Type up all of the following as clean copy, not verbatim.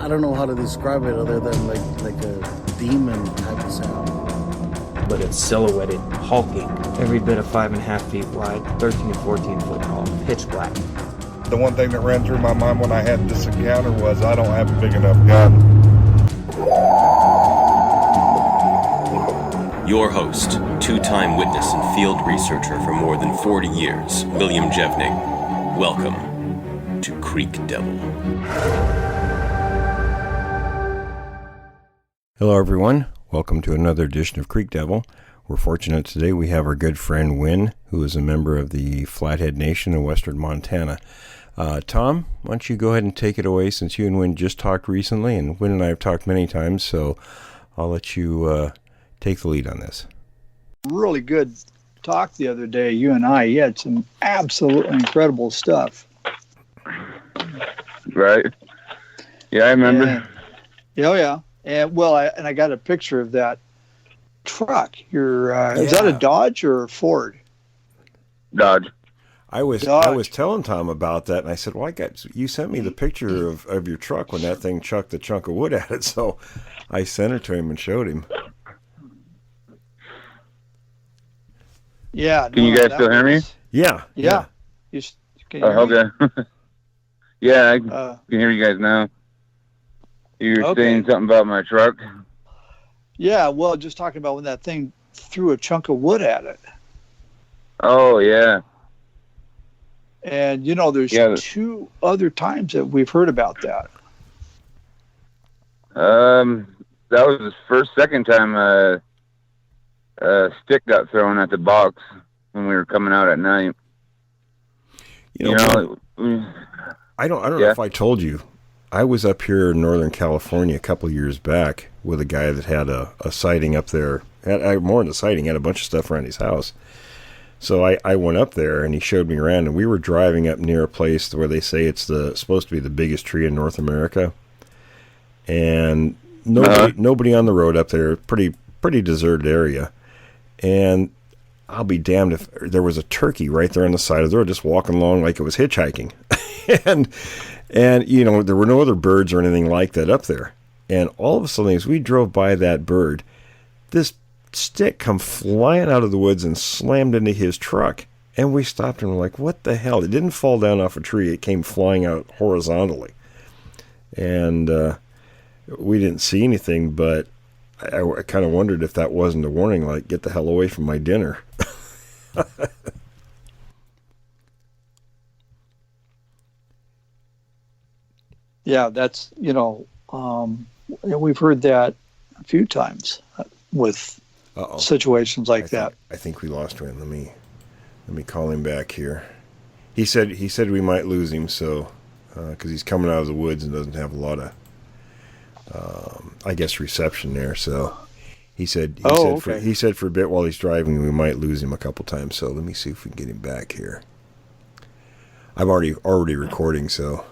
I don't know how to describe it other than like a demon type of sound. But it's silhouetted, hulking, every bit of 5.5 feet wide, 13 to 14 foot tall, pitch black. The one thing that ran through my mind when I had this encounter was I don't have a big enough gun. Your host, two-time witness and field researcher for more than 40 years, William Jevning. Welcome to Creek Devil. Hello everyone, welcome to another edition of Creek Devil. We're fortunate today we have our good friend Wynn, who is a member of the Flathead Nation in western Montana. Tom, why don't you go ahead and take it away since you and Wynn just talked recently, and Wynn and I have talked many times, so I'll let you take the lead on this. Really good talk the other day, you and I. You had some absolutely incredible stuff. Right. Yeah, I remember. Yeah. And I got a picture of that truck. Is that a Dodge or a Ford? Dodge. I was telling Tom about that, and I said, "Well, you sent me the picture of your truck when that thing chucked the chunk of wood at it." So I sent it to him and showed him. Yeah. Can you guys still hear me? Yeah. Okay. Yeah, I can hear you guys now. You were saying something about my truck? Yeah, well, just talking about when that thing threw a chunk of wood at it. Oh, yeah. And, there's two other times that we've heard about that. That was the second time a stick got thrown at the box when we were coming out at night. I don't know if I told you. I was up here in Northern California a couple of years back with a guy that had a sighting up there. More than a sighting, had a bunch of stuff around his house. So I went up there and he showed me around, and we were driving up near a place where they say it's supposed to be the biggest tree in North America. And nobody on the road up there, pretty deserted area. And I'll be damned if there was a turkey right there on the side of the road just walking along like it was hitchhiking. and there were no other birds or anything like that up there. And all of a sudden, as we drove by that bird, this stick come flying out of the woods and slammed into his truck. And we stopped and were like, what the hell? It didn't fall down off a tree. It came flying out horizontally. And we didn't see anything, but I kind of wondered if that wasn't a warning, like, get the hell away from my dinner. Yeah, that's, we've heard that a few times with situations like that. I think we lost Wynn. Let me call him back here. He said we might lose him, so because he's coming out of the woods and doesn't have a lot of reception there. So he said for a bit while he's driving we might lose him a couple times. So let me see if we can get him back here. I'm already recording, so.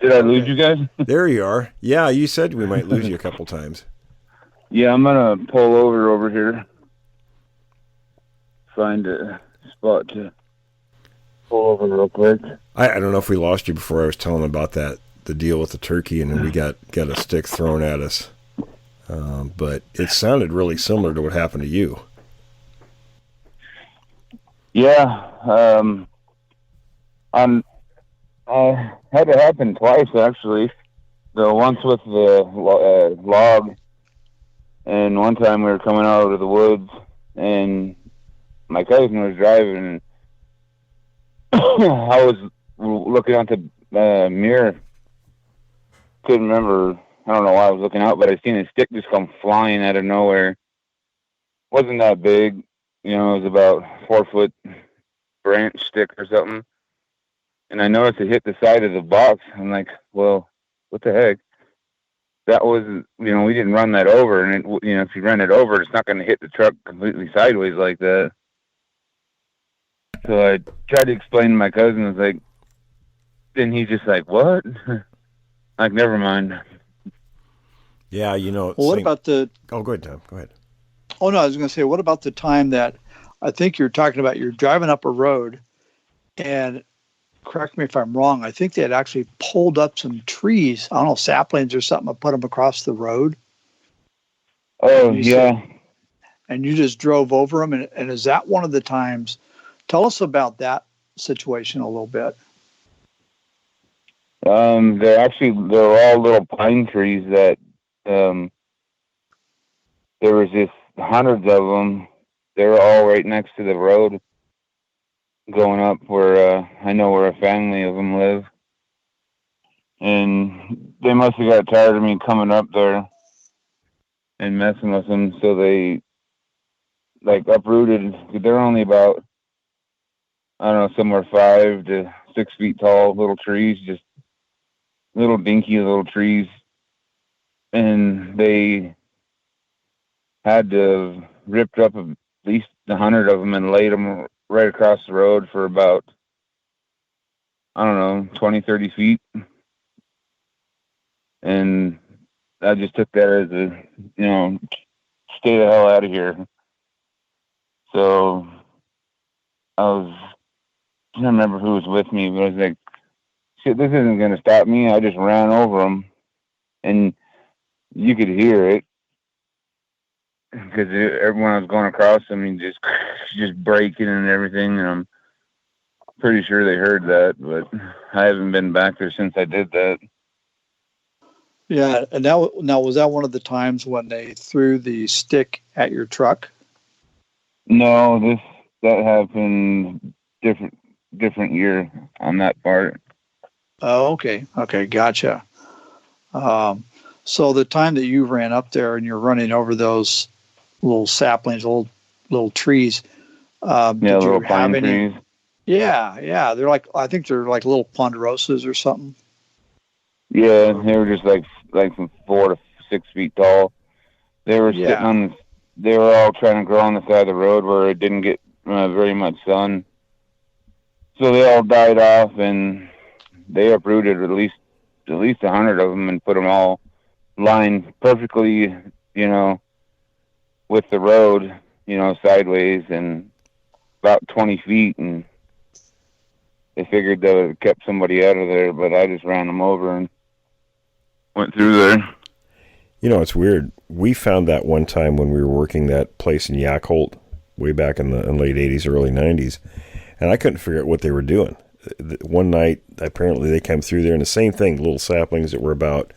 Did I lose you guys? There you are. Yeah, you said we might lose you a couple times. Yeah, I'm gonna pull over here. Find a spot to pull over real quick. I don't know if we lost you before I was telling about the deal with the turkey, and then we got a stick thrown at us. But it sounded really similar to what happened to you. Yeah, I had it happen twice, actually. The once with the log, and one time we were coming out of the woods, and my cousin was driving, and I was looking out the mirror. Couldn't remember. I don't know why I was looking out, but I seen a stick just come flying out of nowhere. Wasn't that big. It was about 4-foot branch stick or something. And I noticed it hit the side of the box. I'm like, well, what the heck? That was, we didn't run that over. And, if you run it over, it's not going to hit the truck completely sideways like that. So I tried to explain to my cousin. I was like, then he's just like, what? Like, never mind. Yeah, Well, what about the... Oh, go ahead, Tom. Go ahead. Oh, no, I was going to say, what about the time that I think you're talking about, you're driving up a road and correct me if I'm wrong, I think they had actually pulled up some trees, I don't know, saplings or something, and put them across the road. Oh, yeah. And you just drove over them. And is that one of the times? Tell us about that situation a little bit. They're all little pine trees that, there was just hundreds of them. They were all right next to the road going up where, I know where a family of them live. And they must have got tired of me coming up there and messing with them. So they like uprooted. They're only about, I don't know, somewhere 5 to 6 feet tall little trees, just little dinky little trees. And they had to have ripped up at least 100 of them and laid them right across the road for about, I don't know, 20, 30 feet. And I just took that as a, stay the hell out of here. So I don't remember who was with me, but I was like, shit, this isn't going to stop me. I just ran over them, and you could hear it because everyone was going across them and just breaking and everything. And I'm pretty sure they heard that, but I haven't been back there since I did that. Yeah, and now was that one of the times when they threw the stick at your truck? No, that happened different year on that part. Oh, okay, gotcha. So the time that you ran up there and you're running over those little saplings, little trees, did you little have pine any? trees. Yeah, I think they're like little ponderosas or something. Yeah, they were just like from 4 to 6 feet tall. They were sitting they were all trying to grow on the side of the road where it didn't get very much sun. So they all died off, and they uprooted at least 100 of them and put them all lined perfectly, with the road, sideways and about 20 feet. And they figured that it kept somebody out of there, but I just ran them over and went through there. It's weird. We found that one time when we were working that place in Yacolt way back in the late 80s, early 90s, and I couldn't figure out what they were doing. One night, apparently they came through there, and the same thing, little saplings that were about,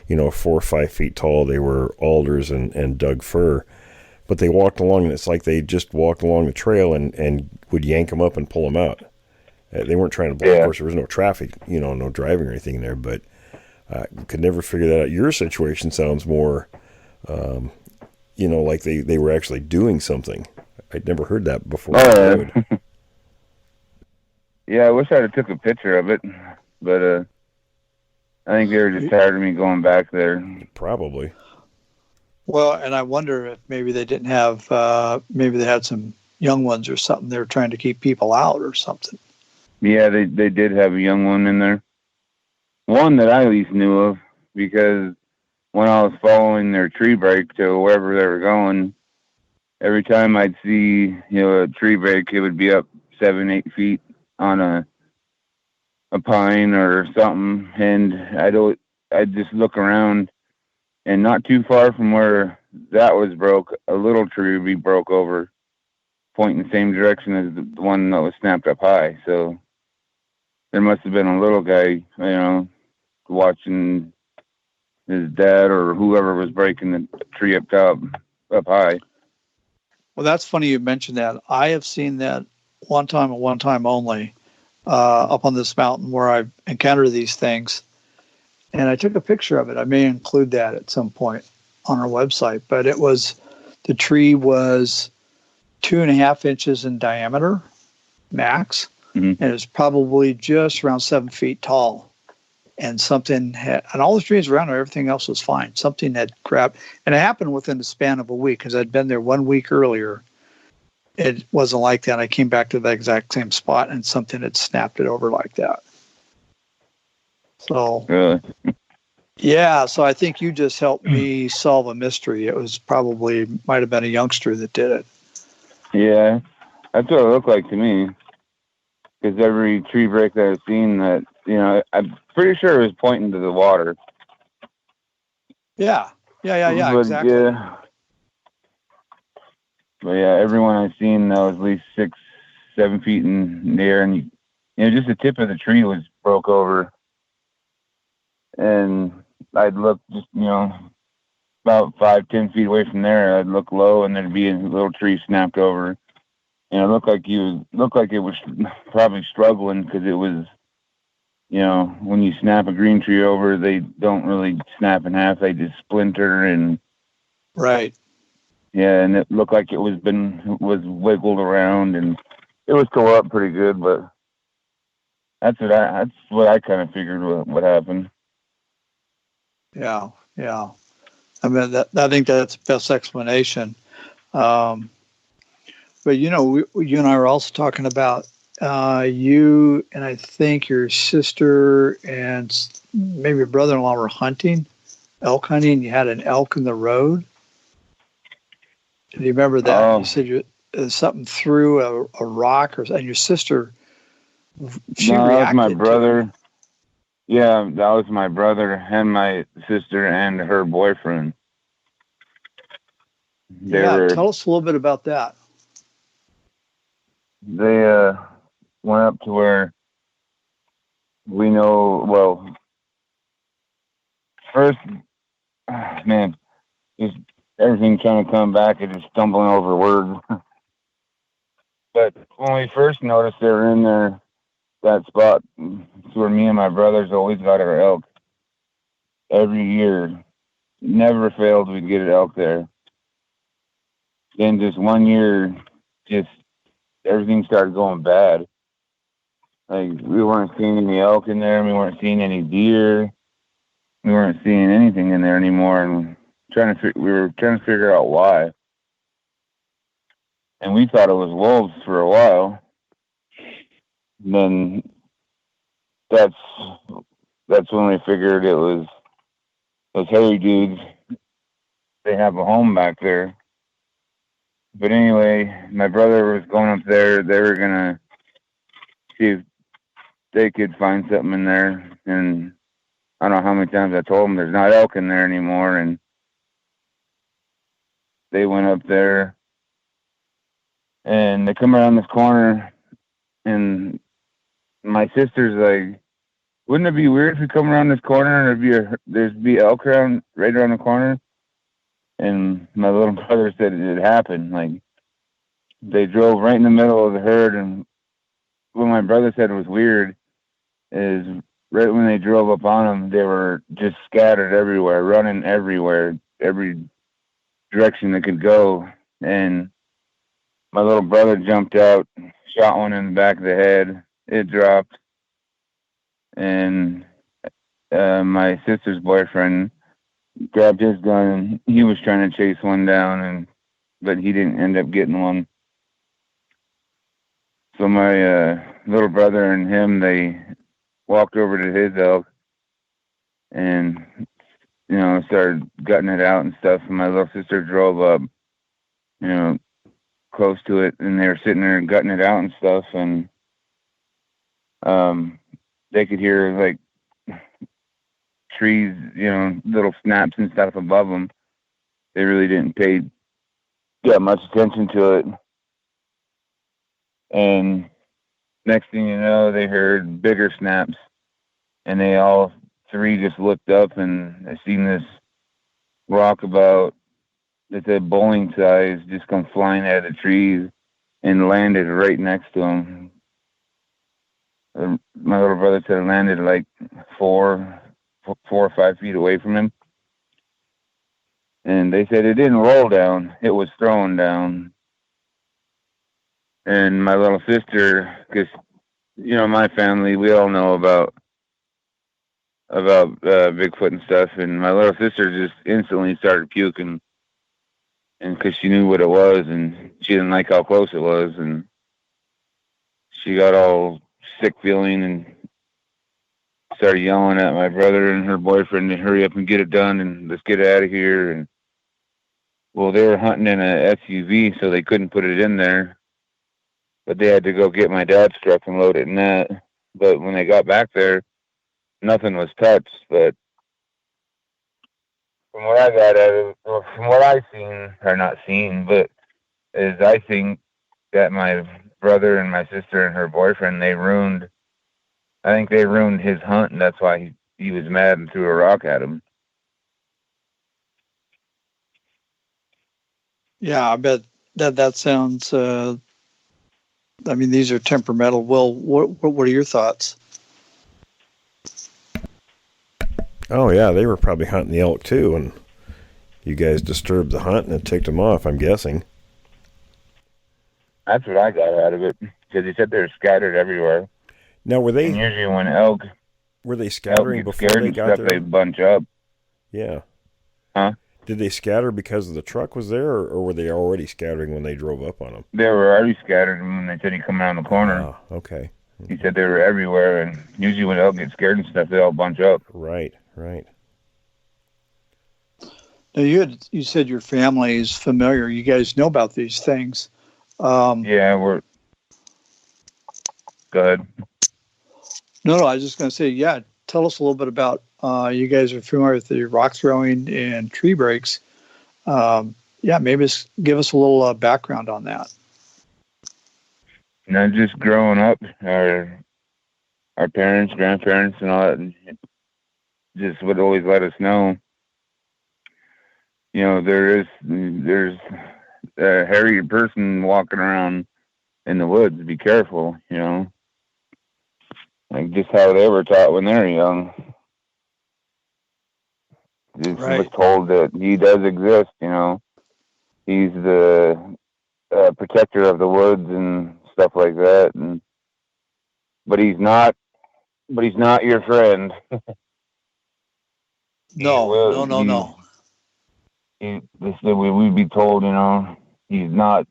4 or 5 feet tall. They were alders and Doug fir, but they walked along, and it's like they just walked along the trail and would yank them up and pull them out. They weren't trying to block. Of course, there was no traffic, no driving or anything there, but could never figure that out. Your situation sounds more, like they were actually doing something. I'd never heard that before. Yeah, I wish I'd have took a picture of it, but I think they were just tired of me going back there. Probably. Well, and I wonder if maybe they didn't have, maybe they had some young ones or something. They were trying to keep people out or something. Yeah, they did have a young one in there. One that I at least knew of, because when I was following their tree break to wherever they were going, every time I'd see, a tree break, it would be up 7, 8 feet on a pine or something. And I'd just look around, and not too far from where that was broke, a little tree would be broke over, pointing the same direction as the one that was snapped up high. So there must have been a little guy, watching his dad or whoever was breaking the tree up high. Well, that's funny you mentioned that. I have seen that one time and one time only up on this mountain where I've encountered these things. And I took a picture of it. I may include that at some point on our website. But the tree was 2.5 inches in diameter, max. Mm-hmm. And it was probably just around 7 feet tall. And and all the trees around it, everything else was fine. Something had grabbed, and it happened within the span of a week, because I'd been there 1 week earlier. It wasn't like that. I came back to the exact same spot, and something had snapped it over like that. So, really? Yeah, so I think you just helped me solve a mystery. It was might have been a youngster that did it. Yeah, that's what it looked like to me. because every tree break that I've seen, that I'm pretty sure it was pointing to the water. Yeah, But, exactly. Yeah. But yeah, everyone I've seen that was at least 6-7 feet in the air, and just the tip of the tree was broke over, and I'd look just about 5-10 feet away from there. I'd look low, and there'd be a little tree snapped over. It looked like it was probably struggling, because it was, when you snap a green tree over, they don't really snap in half; they just splinter and. Right. Yeah, and it looked like it was wiggled around, and it was tore up pretty good. But that's what I kind of figured what happened. Yeah. I mean, I think that's the best explanation. But you and I were also talking about you and I think your sister and maybe your brother-in-law were elk hunting. You had an elk in the road. Do you remember that? You said something threw a rock, and your sister, she No, reacted. that was my brother. Yeah, that was my brother and my sister and her boyfriend. Tell us a little bit about that. They went up to where we know. Well, first, man, just everything trying to come back and just stumbling over words. But when we first noticed they were in there, that spot, it's where me and my brothers always got our elk. Every year, never failed, we'd get an elk there. Then just one year, just everything started going bad. Like, we weren't seeing any elk in there, we weren't seeing any deer, we weren't seeing anything in there anymore, and we were trying to figure out why. And we thought it was wolves for a while. And then that's when we figured it was those hairy dudes. They have a home back there. But anyway, my brother was going up there. They were gonna see if they could find something in there. And I don't know how many times I told them there's not elk in there anymore. And they went up there, and they come around this corner, and my sister's like, "Wouldn't it be weird if we come around this corner and there'd be elk right around the corner?" And my little brother said it happened. Like, they drove right in the middle of the herd, and what my brother said was weird is right when they drove up on them, they were just scattered everywhere, running everywhere, every direction they could go. And my little brother jumped out, shot one in the back of the head. It dropped. And my sister's boyfriend grabbed his gun, and he was trying to chase one down, but he didn't end up getting one. So my little brother and him, they walked over to his elk and started gutting it out and stuff. And my little sister drove up close to it, and they were sitting there gutting it out and stuff, and they could hear like trees, little snaps and stuff above them. They really didn't pay that much attention to it. And next thing you know, they heard bigger snaps, and they all three just looked up, and I seen this rock about a bowling size just come flying out of the trees and landed right next to him. My little brother said it landed like 4 or 5 feet away from him. And they said it didn't roll down, it was thrown down. And my little sister, because, my family, we all know about Bigfoot and stuff. And my little sister just instantly started puking. And because she knew what it was, and she didn't like how close it was. And she got all sick feeling and started yelling at my brother and her boyfriend to hurry up and get it done and let's get out of here. And well, they were hunting in a SUV, so they couldn't put it in there. but they had to go get my dad's truck and load it in that. But when they got back there, nothing was touched. But from what I got at it, or from what I seen, or not seen, but is I think that my brother and my sister and her boyfriend, I think they ruined his hunt, and that's why he was mad and threw a rock at him. Yeah, I bet that sounds. I mean, these are temperamental. Will, what are your thoughts? Oh yeah, they were probably hunting the elk too, and you guys disturbed the hunt and it ticked them off, I'm guessing. That's what I got out of it, because he said they were scattered everywhere. Now, were they? And usually when elk were they scattering before they got there? They bunch up. Yeah. Huh? Did they scatter because the truck was there, or were they already scattering when they drove up on them? They were already scattered when they said he come around the corner. Ah, okay. He said they were everywhere, and usually when elk get scared and stuff, they all bunch up. Right, right. Now you said your family is familiar. You guys know about these things. Yeah, we're. Go ahead. No, I was just going to say, yeah. Tell us a little bit about. You guys are familiar with the rock throwing and tree breaks. Yeah, maybe give us a little background on that. Just growing up, our parents, grandparents, and all that, just would always let us know. There's a hairy person walking around in the woods. Be careful, like just how they were taught when they were young. Just was told that he does exist. He's the protector of the woods and stuff like that. But he's not your friend. No. We'd be told, he's not.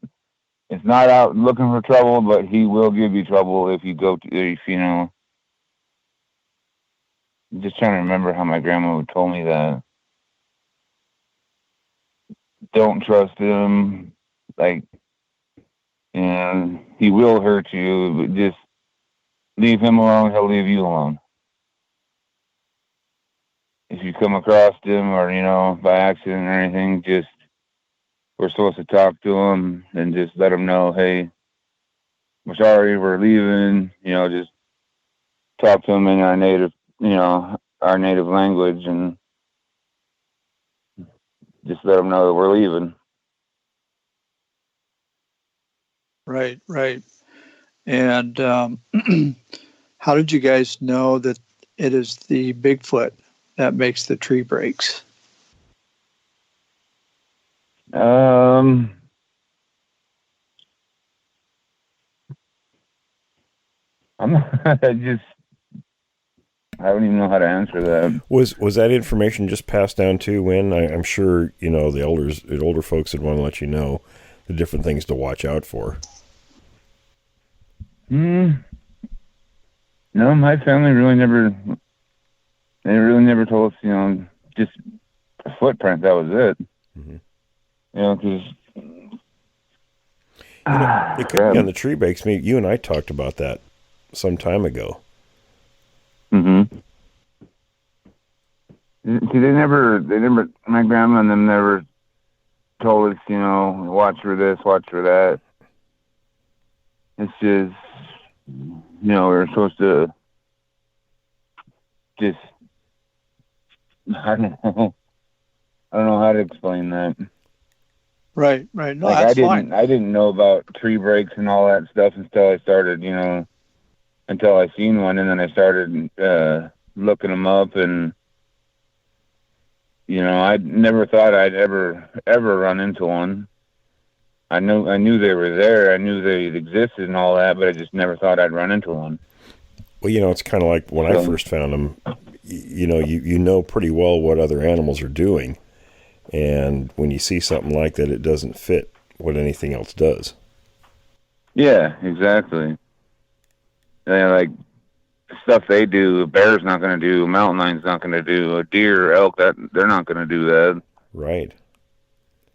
It's not out looking for trouble, but he will give you trouble if you go to. I'm just trying to remember how my grandma told me that. Don't trust him. Like, he will hurt you, but just leave him alone. He'll leave you alone. If you come across him or, by accident or anything, we're supposed to talk to him and just let him know, hey, we're sorry, we're leaving. Just talk to him in our native language and just let them know that we're leaving. Right. And how did you guys know that it is the Bigfoot that makes the tree breaks? I don't even know how to answer that. Was that information just passed down to Wynn? I'm sure, the older folks would want to let you know the different things to watch out for. No, my family really never told us, just a footprint, that was it. Mm-hmm. Because... it could be on the tree breaks. Maybe you and I talked about that some time ago. Mm-hmm. See, they never, my grandma and them never told us, watch for this, watch for that. It's just, we're supposed to just, I don't know how to explain that. Right. No, like, that's fine. I didn't know about tree breaks and all that stuff until I started, until I seen one, and then I started looking them up, and I never thought I'd ever run into one. I knew they were there, I knew they existed and all that, but I just never thought I'd run into one. Well, it's kind of like when I first found them. You know pretty well what other animals are doing, and when you see something like that, it doesn't fit what anything else does. Yeah, exactly. Like stuff they do, a bear's not going to do, a mountain lion's not going to do, a deer, elk, that they're not going to do that. Right.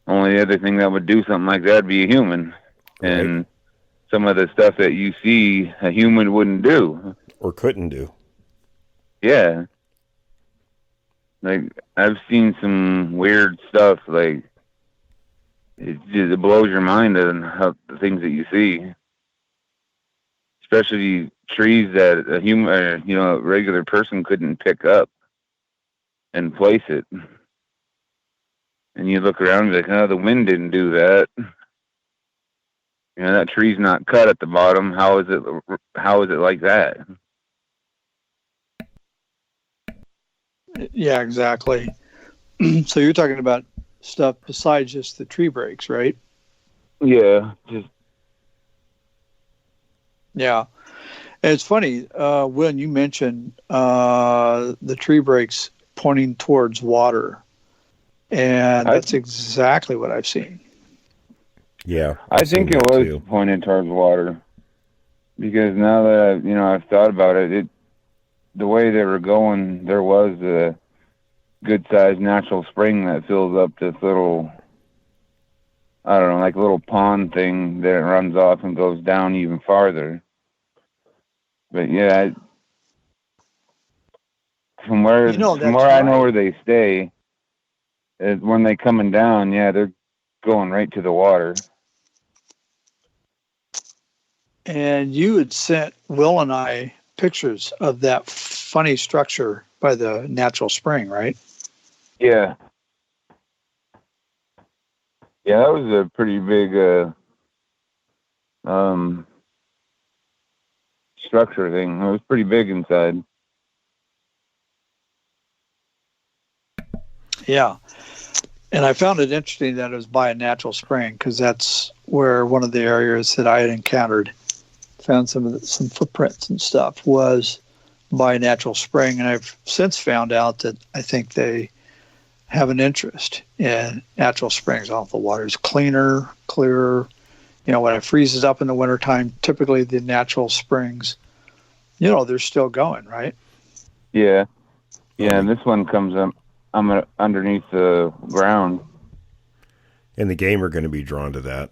Only the other thing that would do something like that would be a human. Right. And some of the stuff that you see a human wouldn't do. Or couldn't do. Yeah. Like, I've seen some weird stuff, like, it blows your mind on how the things that you see. Especially trees that a human, a regular person couldn't pick up and place it. And you look around and be like, oh, the wind didn't do that. That tree's not cut at the bottom. How is it like that? Yeah, exactly. So you're talking about stuff besides just the tree breaks, right? Yeah. Yeah. And it's funny, when you mentioned the tree breaks pointing towards water, and that's exactly what I've seen. Yeah. I think it was too. pointed towards water, because now that I've thought about it, the way they were going, there was a good-sized natural spring that fills up this little, I don't know, like a little pond thing that runs off and goes down even farther. But yeah, from where I know where they stay, when they coming down, yeah, they're going right to the water. And you had sent Will and I pictures of that funny structure by the natural spring, right? Yeah. Yeah, that was a pretty big structure thing. It was pretty big inside. Yeah. And I found it interesting that it was by a natural spring, because that's where one of the areas that I had encountered, found some footprints and stuff, was by a natural spring. And I've since found out that I think they have an interest in natural springs. All the water is clearer. When it freezes up in the wintertime, typically the natural springs, they're still going, right? Yeah. Yeah, and this one comes up underneath the ground. And the game are going to be drawn to that.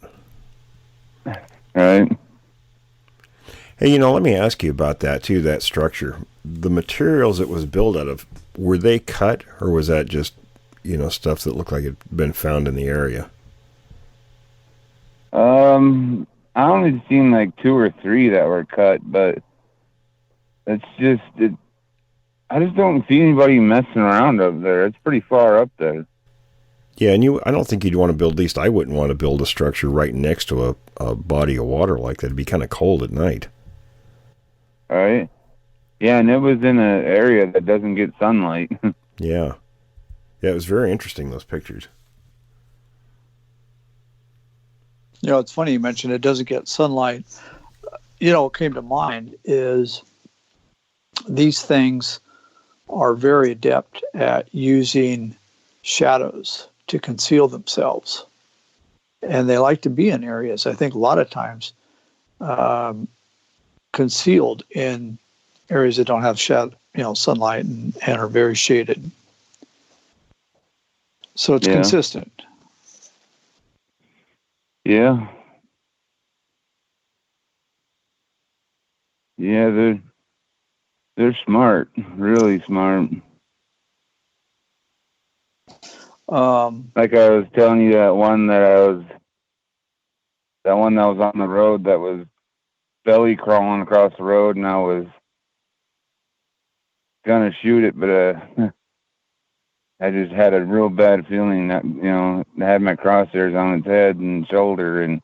Right. Hey, let me ask you about that, too, that structure. The materials it was built out of, were they cut, or was that just, stuff that looked like it had been found in the area? I only seen like 2 or 3 that were cut, but it's just, I just don't see anybody messing around up there. It's pretty far up there. Yeah, and I don't think you'd want to build, at least I wouldn't want to build a structure right next to a body of water like that. It'd be kind of cold at night. All right. Yeah, and it was in an area that doesn't get sunlight. Yeah. Yeah, it was very interesting, those pictures. It's funny you mentioned it doesn't get sunlight. What came to mind is these things are very adept at using shadows to conceal themselves. And they like to be in areas, I think a lot of times, concealed in areas that don't have sunlight and are very shaded. So it's consistent. Yeah. Yeah, they're smart, really smart. Like I was telling you, that one that was on the road that was belly crawling across the road, and I was gonna shoot it, but I just had a real bad feeling that I had my crosshairs on its head and shoulder, and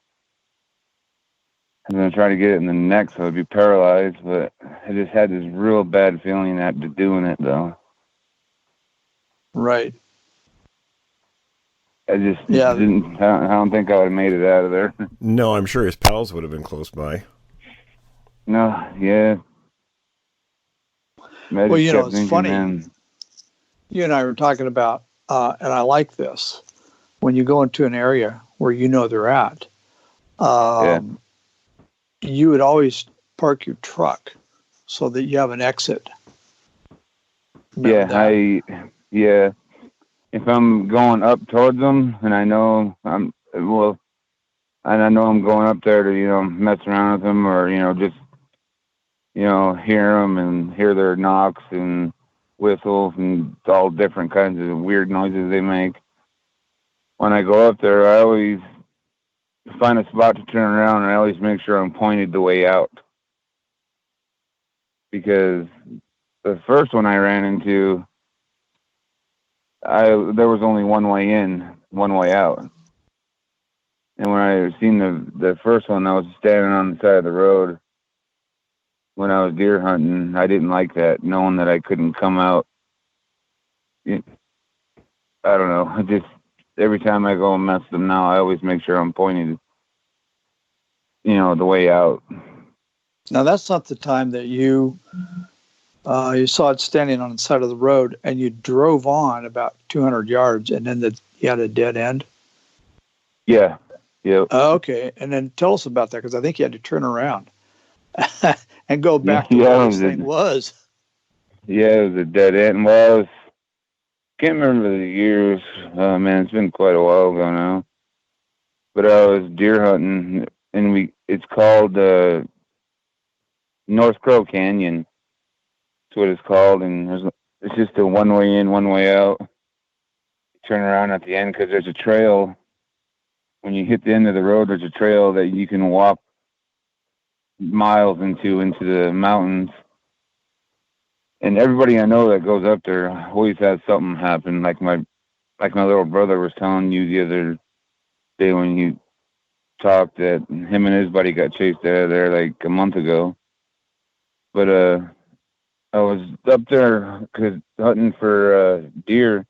I'm gonna try to get it in the neck so it'd be paralyzed, but I just had this real bad feeling after doing it, though. Right. I just didn't. I don't think I would have made it out of there. No, I'm sure his pals would have been close by. No, yeah. Well, it's funny. You and I were talking about, and I like this, when you go into an area where they're at, you would always park your truck so that you have an exit. Remember that? If I'm going up towards them and I know I and I know I'm going up there to, mess around with them or, just, hear them and hear their knocks and whistles and all different kinds of weird noises they make. When I go up there, I always find a spot to turn around, and I always make sure I'm pointed the way out. Because the first one I ran into, there was only one way in, one way out. And when I seen the first one, I was standing on the side of the road when I was deer hunting. I didn't like that, knowing that I couldn't come out. I don't know. Just every time I go and mess with them now, I always make sure I'm pointed, the way out. Now, that's not the time that you saw it standing on the side of the road and you drove on about 200 yards and then you had a dead end? Yeah. Yeah. Okay. And then tell us about that, because I think you had to turn around and go back to where this thing was. Yeah, it was a dead end. Well, can't remember the years. Man, it's been quite a while ago now. But I was deer hunting, and it's called North Crow Canyon. That's what it's called, and it's just a one way in, one way out. You turn around at the end because there's a trail. When you hit the end of the road, there's a trail that you can walk miles into the mountains. And everybody I know that goes up there always has something happen. Like my little brother was telling you the other day when you talked that him and his buddy got chased out of there like a month ago. But I was up there hunting for deer,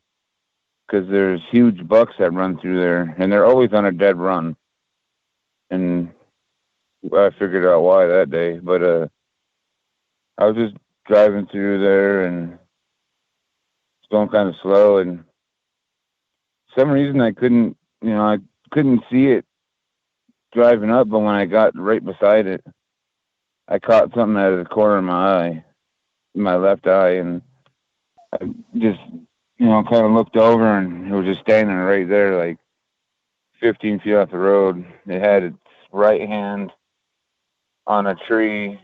because there's huge bucks that run through there, and they're always on a dead run. And I figured out why that day. But I was just driving through there, and it's going kind of slow. And for some reason, I couldn't see it driving up. But when I got right beside it, I caught something out of the corner of my left eye, and I just, kind of looked over, and it was just standing right there, like 15 feet off the road. It had its right hand on a tree,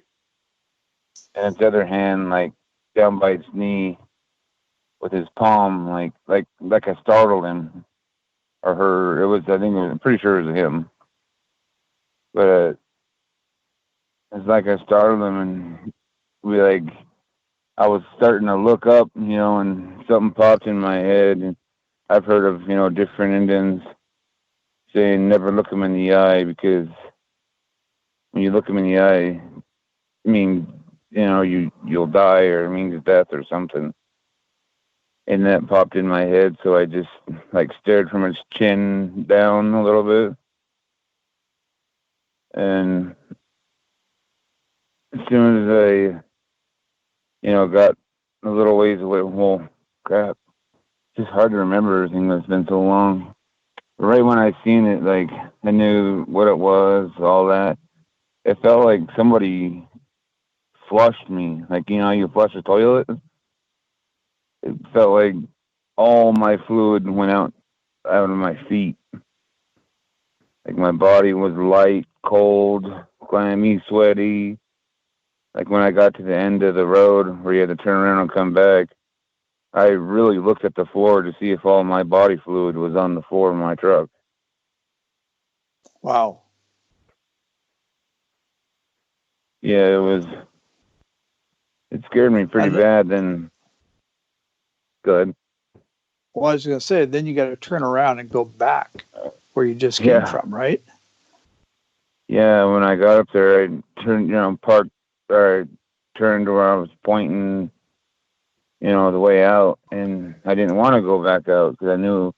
and its other hand, like, down by its knee with his palm, like I startled him or her. I'm pretty sure it was him. But it's like I startled him, and I was starting to look up, and something popped in my head. And I've heard of, different Indians saying never look them in the eye, because when you look them in the eye, I mean, you'll die, or it means death or something. And that popped in my head, so I just stared from its chin down a little bit. And as soon as I got a little ways away. Well, crap. It's just hard to remember everything that's been so long. But right when I seen it, I knew what it was, all that. It felt like somebody flushed me. You flush a toilet? It felt like all my fluid went out of my feet. My body was light, cold, clammy, sweaty. When I got to the end of the road where you had to turn around and come back, I really looked at the floor to see if all my body fluid was on the floor of my truck. Wow. Yeah, it scared me pretty bad. Then, go ahead. Well, I was going to say, then you got to turn around and go back where you just came from, right? Yeah, when I got up there, I turned, parked. I turned where I was pointing, the way out, and I didn't want to go back out because I knew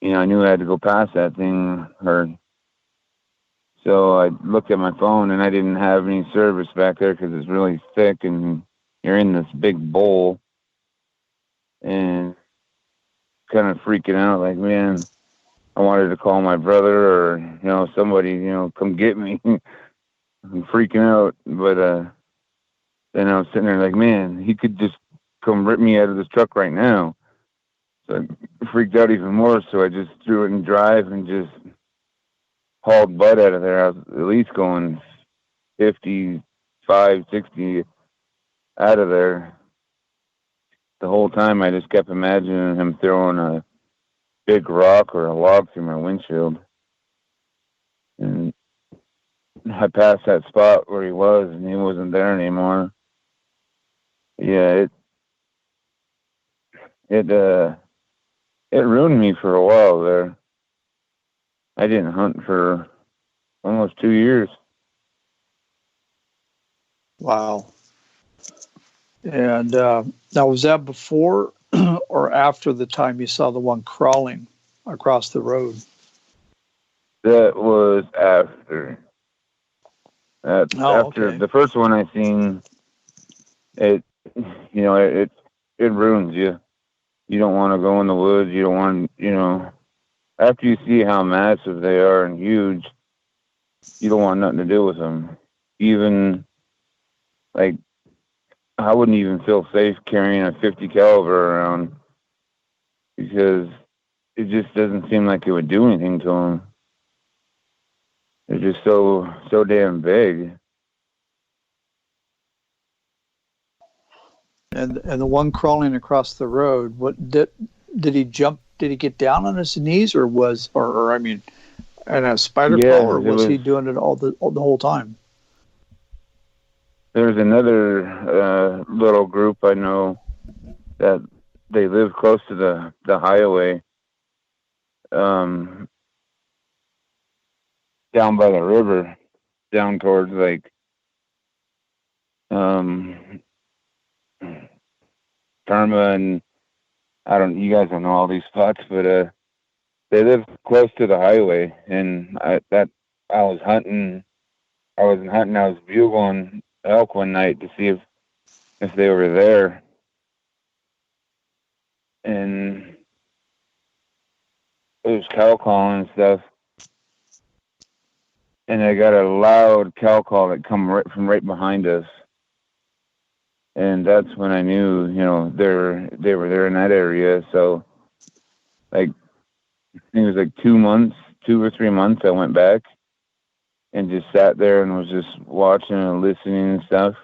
I had to go past that thing. So I looked at my phone, and I didn't have any service back there because it's really thick, and you're in this big bowl, and kind of freaking out, man, I wanted to call my brother or, somebody, come get me. I'm freaking out, but then I was sitting there man, he could just come rip me out of this truck right now. So I freaked out even more, so I just threw it in drive and just hauled butt out of there. I was at least going 55, 60 out of there. The whole time I just kept imagining him throwing a big rock or a log through my windshield. And I passed that spot where he was, and he wasn't there anymore. Yeah, it ruined me for a while there. I didn't hunt for almost 2 years. Wow. And now, was that before or after the time you saw the one crawling across the road? That was after. After okay. the first one I seen, it ruins you. You don't want to go in the woods. You don't want, after you see how massive they are and huge, you don't want nothing to do with them. Even, like, I wouldn't even feel safe carrying a 50 caliber around because it just doesn't seem like it would do anything to them. They're just so damn big. And the one crawling across the road, what did he jump? Did he get down on his knees, or I mean, in a spider crawl, or was he doing it all the whole time? There's another little group I know that they live close to the highway, down by the river, down towards like Karma, and you guys don't know all these spots, but they live close to the highway, and I was hunting. I was bugling elk one night to see if they were there, and it was cow calling and stuff, and I got a loud cow call that come right behind us. And that's when I knew, they were there in that area. So, like, I think it was like 2 or 3 months, I went back and just sat there and was just watching and listening and stuff.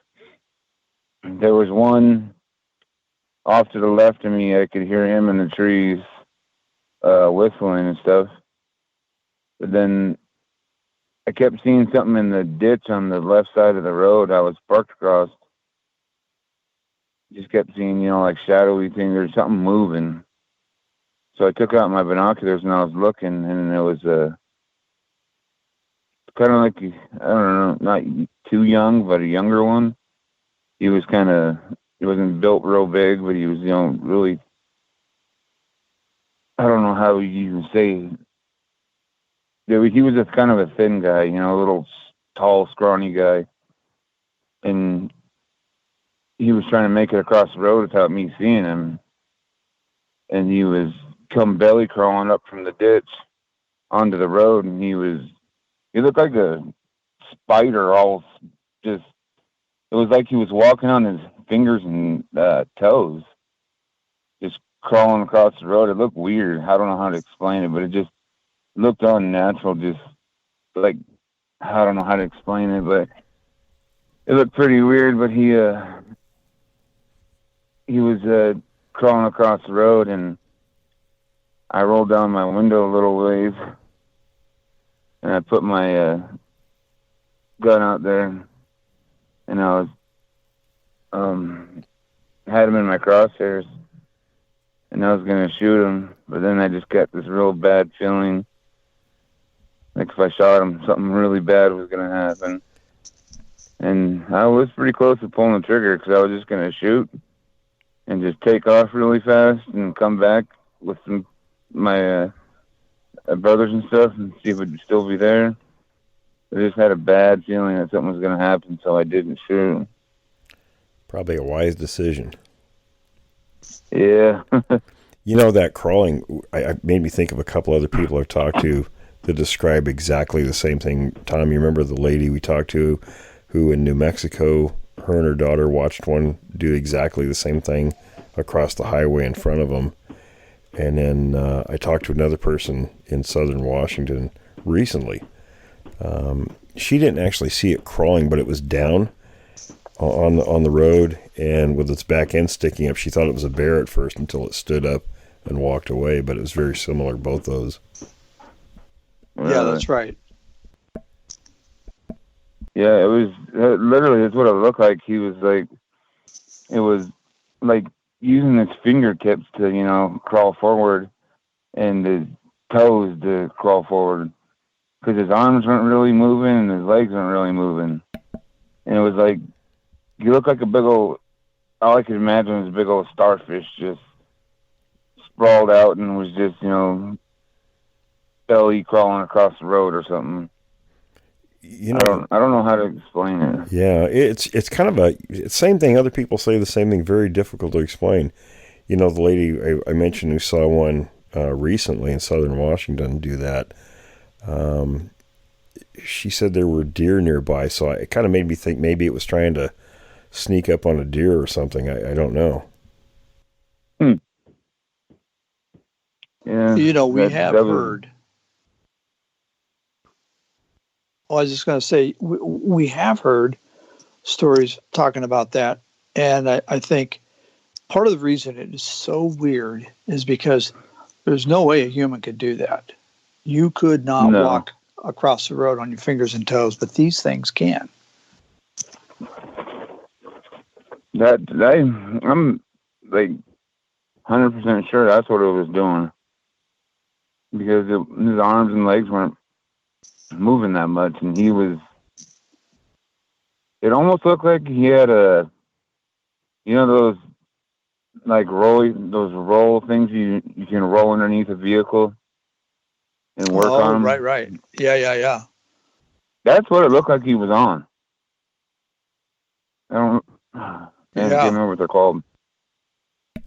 There was one off to the left of me. I could hear him in the trees whistling and stuff. But then I kept seeing something in the ditch on the left side of the road I was parked across. Just kept seeing, like shadowy things. There's something moving. So I took out my binoculars and I was looking, and it was kind of like, I don't know, not too young, but a younger one. He was he wasn't built real big, but he was, really, I don't know how you even say. He was just kind of a thin guy, a little tall, scrawny guy. And he was trying to make it across the road without me seeing him. And he was come belly crawling up from the ditch onto the road. And he looked like a spider, it was like he was walking on his fingers and toes, just crawling across the road. It looked weird. I don't know how to explain it, but it just looked unnatural. Just like, I don't know how to explain it, but it looked pretty weird. But he was crawling across the road, and I rolled down my window a little ways, and I put my gun out there, and I was had him in my crosshairs, and I was gonna shoot him, but then I just got this real bad feeling, like if I shot him, something really bad was gonna happen, and I was pretty close to pulling the trigger because I was just gonna shoot and just take off really fast and come back with my brothers and stuff and see if it would still be there. I just had a bad feeling that something was going to happen, so I didn't shoot. Probably a wise decision. Yeah. That crawling, I made me think of a couple other people I've talked to that describe exactly the same thing. Tom, you remember the lady we talked to who in New Mexico, her and her daughter watched one do exactly the same thing across the highway in front of them. And then I talked to another person in southern Washington recently She didn't actually see it crawling, but it was down on the road, and with its back end sticking up. She thought it was a bear at first until it stood up and walked away, but it was very similar, both those. Yeah, that's right. Yeah, it was literally, that's what it looked like. He was like, it was like using his fingertips to, you know, crawl forward and his toes to crawl forward, because his arms weren't really moving and his legs weren't really moving. And it was like, you look like a big old, all I could imagine was a big old starfish just sprawled out and was just, you know, belly crawling across the road or something. You know, I don't know how to explain it. Yeah, it's kind of a same thing. Other people say the same thing. Very difficult to explain. You know, the lady I mentioned who saw one recently in southern Washington do that. She said there were deer nearby, so it kind of made me think maybe it was trying to sneak up on a deer or something. I don't know. Yeah, You know, we have heard. Well, I was just going to say, we have heard stories talking about that. And I think part of the reason it is so weird is because there's no way a human could do that. You could not walk across the road on your fingers and toes, but these things can. I'm like 100% sure that's what it was doing, because his arms and legs weren't moving that much, and it almost looked like he had those like roll things you can roll underneath a vehicle and work on them. Right. Yeah. That's what it looked like he was on. I can't remember what they're called.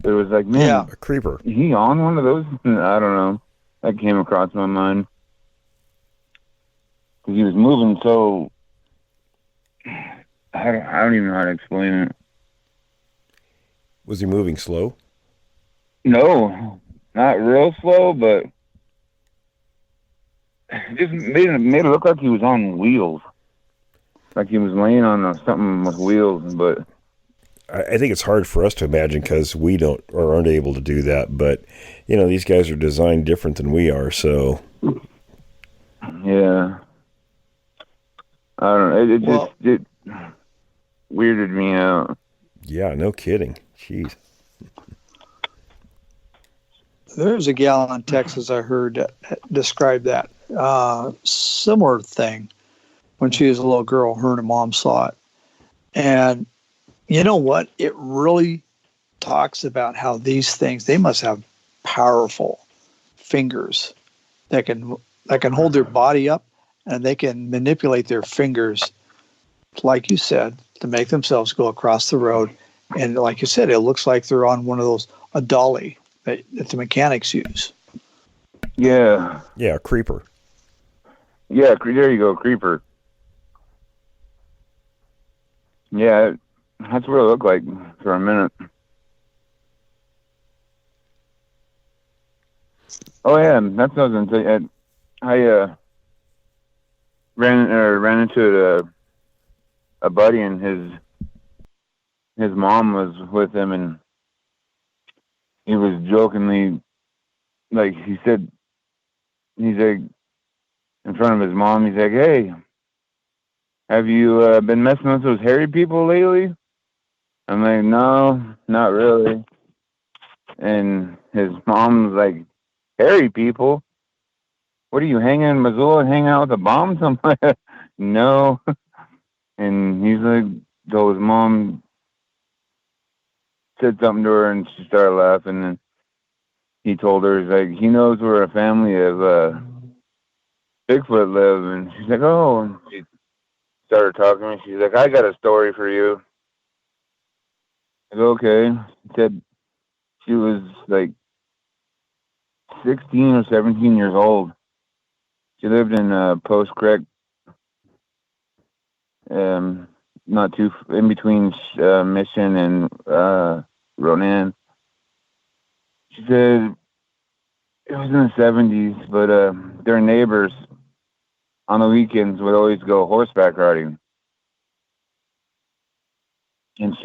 It was like, man, a creeper. Is he on one of those? I don't know. That came across my mind. Because he was moving so... I don't even know how to explain it. Was he moving slow? No, not real slow, but it just made it look like he was on wheels. Like he was laying on something with wheels, but... I think it's hard for us to imagine because we don't or aren't able to do that. But, you know, these guys are designed different than we are, so... Yeah. I don't know. It weirded me out. Yeah, no kidding. Jeez. There's a gal in Texas I heard describe that similar thing when she was a little girl. Her and her mom saw it. And you know what? It really talks about how these things, they must have powerful fingers that can hold their body up, and they can manipulate their fingers, like you said, to make themselves go across the road. And like you said, it looks like they're on one of those, a dolly that the mechanics use. Yeah. Yeah, a creeper. Yeah, there you go, creeper. Yeah, that's what it looked like for a minute. Oh yeah, that's what I was gonna say. I ran into a buddy, and his mom was with him, and he was jokingly, like he's like in front of his mom, he's like, "Hey, have you been messing with those hairy people lately?" I'm like, "No, not really." And his mom's like, "Hairy people? What are you, hanging in Missoula and hanging out with the bombs?" I'm like, "No." And he's like, so his mom said something to her, and she started laughing, and he told her, he's like, he knows where a family of Bigfoot live. And she's like, oh. And she started talking to me. She's like, I got a story for you. I go, okay. She said she was like 16 or 17 years old. She lived in Post Creek, not too in between Mission and Ronan. She said it was in the 70s, but their neighbors on the weekends would always go horseback riding. And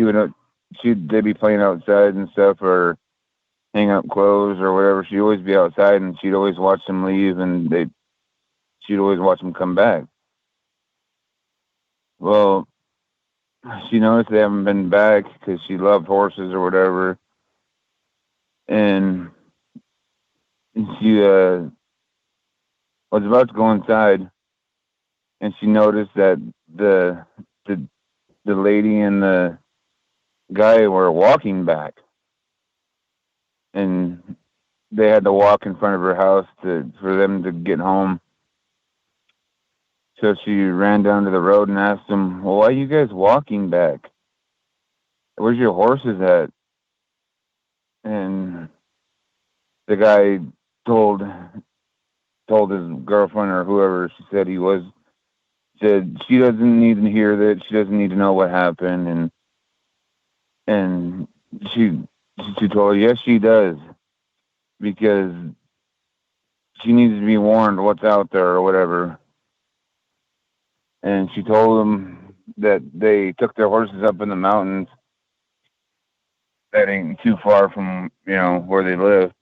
they'd be playing outside and stuff, or hang up clothes or whatever. She'd always be outside, and she'd always watch them leave, and she'd always watch them come back. Well, she noticed they haven't been back because she loved horses or whatever. And she was about to go inside, and she noticed that the lady and the guy were walking back, and they had to walk in front of her house for them to get home. So she ran down to the road and asked them, "Well, why are you guys walking back? Where's your horses at?" And the guy told his girlfriend or whoever she said he was, said she doesn't need to hear that. She doesn't need to know what happened. And she told her, yes, she does, because she needs to be warned what's out there or whatever. And she told them that they took their horses up in the mountains that ain't too far from, where they live.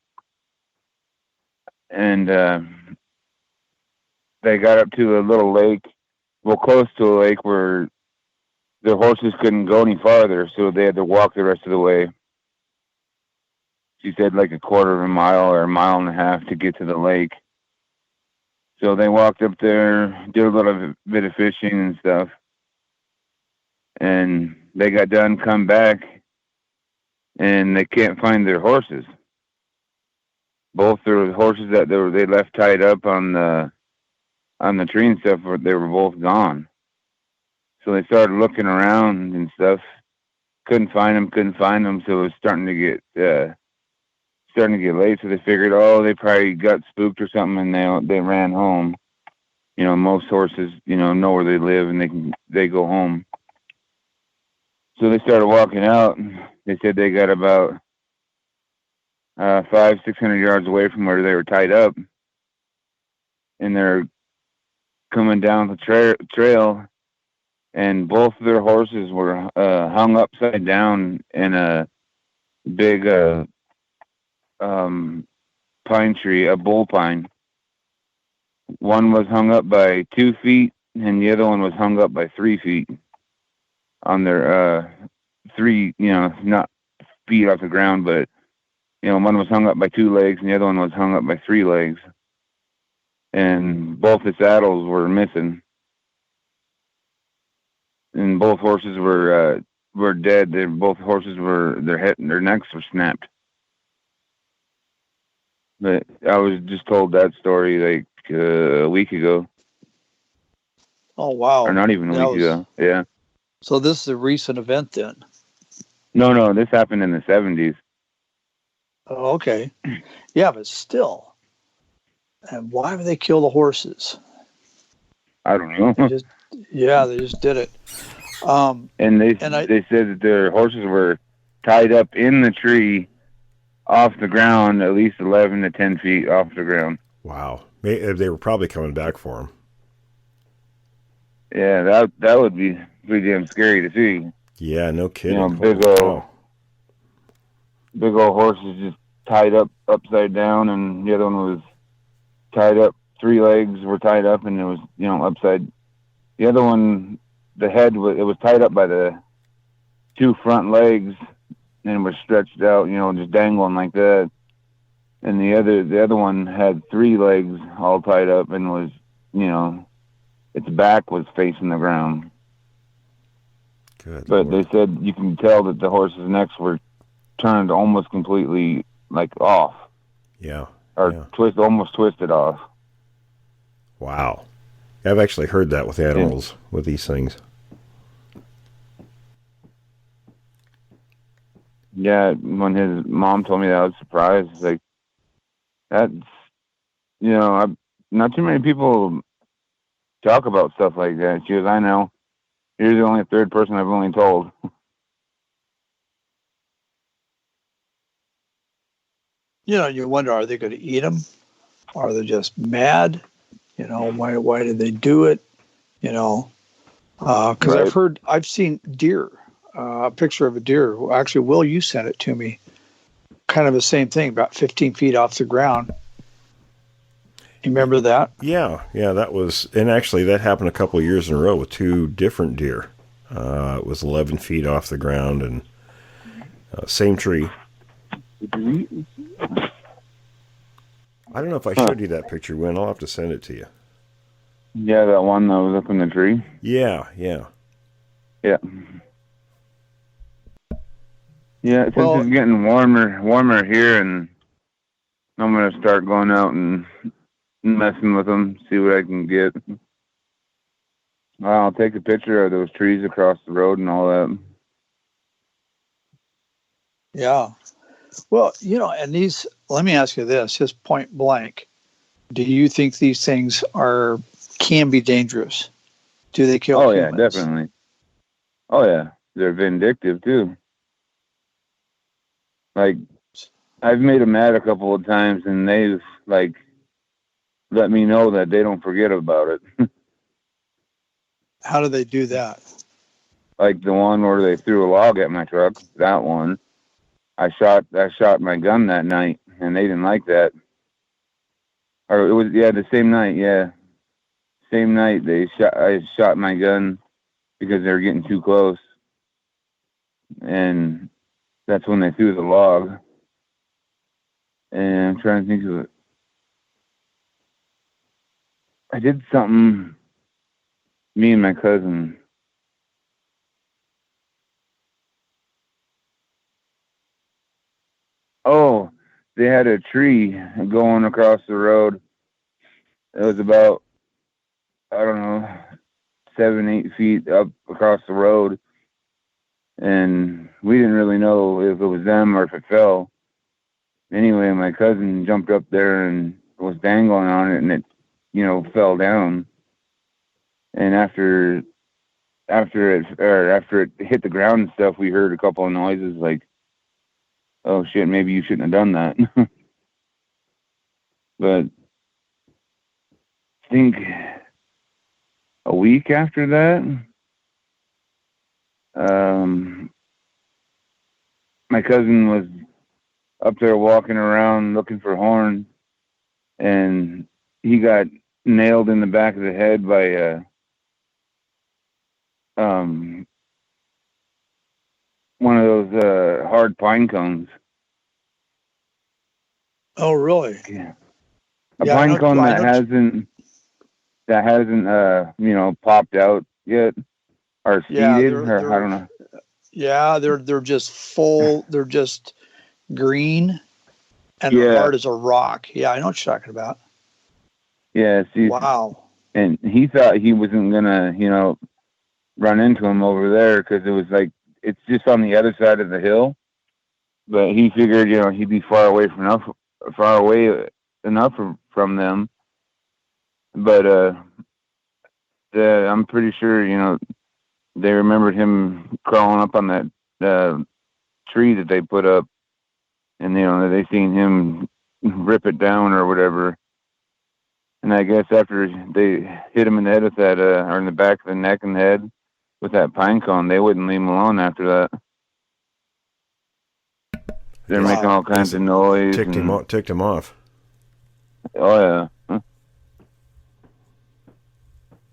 And they got up to a little lake, close to a lake where their horses couldn't go any farther, so they had to walk the rest of the way. She said like a quarter of a mile or a mile and a half to get to the lake. So they walked up there, did a little bit of fishing and stuff, and they got done, come back, and they can't find their horses. Both their horses that they left tied up on the tree and stuff, they were both gone. So they started looking around and stuff. Couldn't find them. So it was starting to get late. So they figured, they probably got spooked or something, and they ran home. Most horses, know where they live, and they go home. So they started walking out. And they said they got about 500-600 yards away from where they were tied up, and they're coming down the trail. And both of their horses were hung upside down in a big pine tree, a bull pine. One was hung up by 2 feet, and the other one was hung up by 3 feet on their three, not feet off the ground, but one was hung up by 2 legs, and the other one was hung up by 3 legs. And both the saddles were missing. And both horses were dead. Both horses their necks were snapped. But I was just told that story like a week ago. Oh wow! Or not even a week ago. Yeah. So this is a recent event then? No, this happened in the 70s. Oh, okay. Yeah, but still. And why would they kill the horses? I don't know. They just did it. And they said that their horses were tied up in the tree off the ground, at least 11 to 10 feet off the ground. Wow. They were probably coming back for them. Yeah, that would be pretty damn scary to see. Yeah, no kidding. Big old horses just tied up upside down, and the other one was tied up. 3 legs were tied up, and it was, upside. The other one, the head was tied up by the 2 front legs, and was stretched out, just dangling like that. And the other one had 3 legs all tied up, and was, its back was facing the ground. Good but Lord. They said you can tell that the horses' necks were turned almost completely off. Yeah. Or almost twisted off. Wow. I've actually heard that with animals, with these things. Yeah, when his mom told me that, I was surprised. That's, not too many people talk about stuff like that. She goes, I know. You're the only 3rd person I've only told. You wonder, are they going to eat them? Are they just mad? Why did they do it? Because Right. I've seen deer, a picture of a deer. Actually, Will, you sent it to me. Kind of the same thing, about 15 feet off the ground. You remember that? Yeah, that was, and actually that happened a couple of years in a row with two different deer. It was 11 feet off the ground and same tree. I don't know if I showed you that picture, Wynn. I'll have to send it to you. Yeah, that one that was up in the tree. Yeah. Yeah, since it's getting warmer here, and I'm going to start going out and messing with them, see what I can get. I'll take a picture of those trees across the road and all that. Yeah. Well, and these, let me ask you this, just point blank. Do you think these things can be dangerous? Do they kill humans? Yeah, definitely. Oh, yeah. They're vindictive, too. Like, I've made them mad a couple of times, and they've, let me know that they don't forget about it. How do they do that? Like the one where they threw a log at my truck, that one. I shot my gun that night, and they didn't like that. Or it was, the same night, yeah. Same night I shot my gun because they were getting too close. And that's when they threw the log. And I'm trying to think of it. I did something, me and my cousin. Oh, they had a tree going across the road. It was about, I don't know, 7-8 feet up across the road. And we didn't really know if it was them or if it fell. Anyway, my cousin jumped up there and was dangling on it, and it, fell down. And after it hit the ground and stuff, we heard a couple of noises like, "Oh shit, maybe you shouldn't have done that." But I think a week after that, my cousin was up there walking around looking for horn, and he got nailed in the back of the head by one of those hard pine cones. Oh, really? Yeah. A pine cone that hasn't popped out yet or seeded, or I don't know. Yeah, they're just full. They're just green and hard as a rock. Yeah, I know what you're talking about. Yeah. See, wow. And he thought he wasn't gonna, run into him over there because it was like it's just on the other side of the hill. But he figured, he'd be far away enough from them. But I'm pretty sure, they remembered him crawling up on that tree that they put up, and they seen him rip it down or whatever. And I guess after they hit him in the head with that, or in the back of the neck and head with that pine cone, they wouldn't leave him alone after that. They're making all kinds of noise. Ticked him off. Oh, yeah. Huh?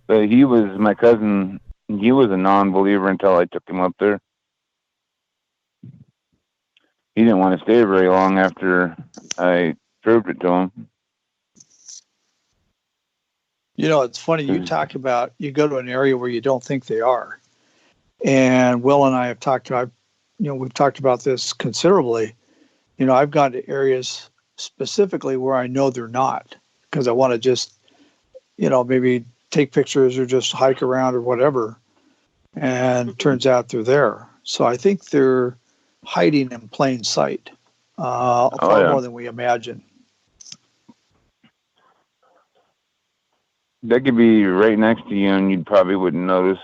But my cousin, he was a non-believer until I took him up there. He didn't want to stay very long after I proved it to him. It's funny. You talk about, you go to an area where you don't think they are. And Will and I have we've talked about this considerably. I've gone to areas specifically where I know they're not, because I want to just, maybe take pictures or just hike around or whatever. And it turns out they're there. So I think they're hiding in plain sight, far more than we imagine. That could be right next to you and you probably wouldn't notice.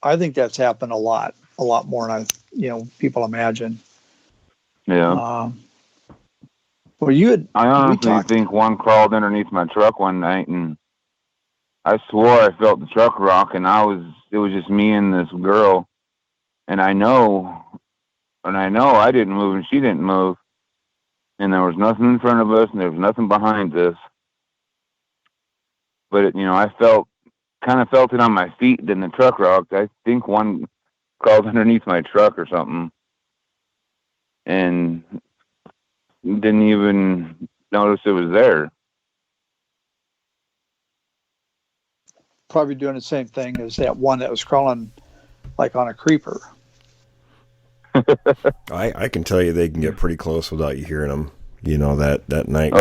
I think that's happened a lot more than people imagine. Yeah. Well, I honestly think one crawled underneath my truck one night, and I swore I felt the truck rock, and it was just me and this girl, and I know I didn't move and she didn't move, and there was nothing in front of us and there was nothing behind us. But I kind of felt it on my feet. Then the truck rocked. I think one crawled underneath my truck or something, and didn't even notice it was there. Probably doing the same thing as that one that was crawling like on a creeper. I can tell you they can get pretty close without you hearing them. That night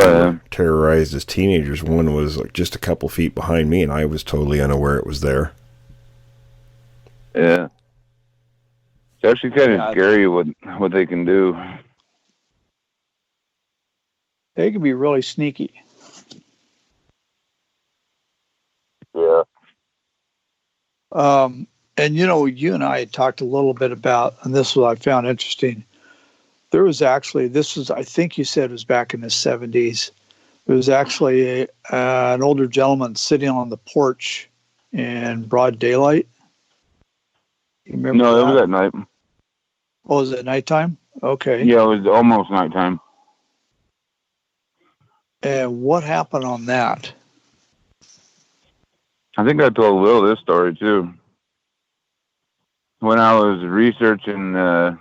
terrorized as teenagers. One was like just a couple feet behind me, and I was totally unaware it was there. Yeah. It's actually kind of scary what they can do. They can be really sneaky. Yeah. And you and I had talked a little bit about, and this is what I found interesting. There was actually, I think you said it was back in the 70s. There was actually an older gentleman sitting on the porch in broad daylight. You remember No, that? it was at night. Oh, was it nighttime? Okay. Yeah, it was almost nighttime. And what happened on that? I think I told Will this story too. When I was researching, no,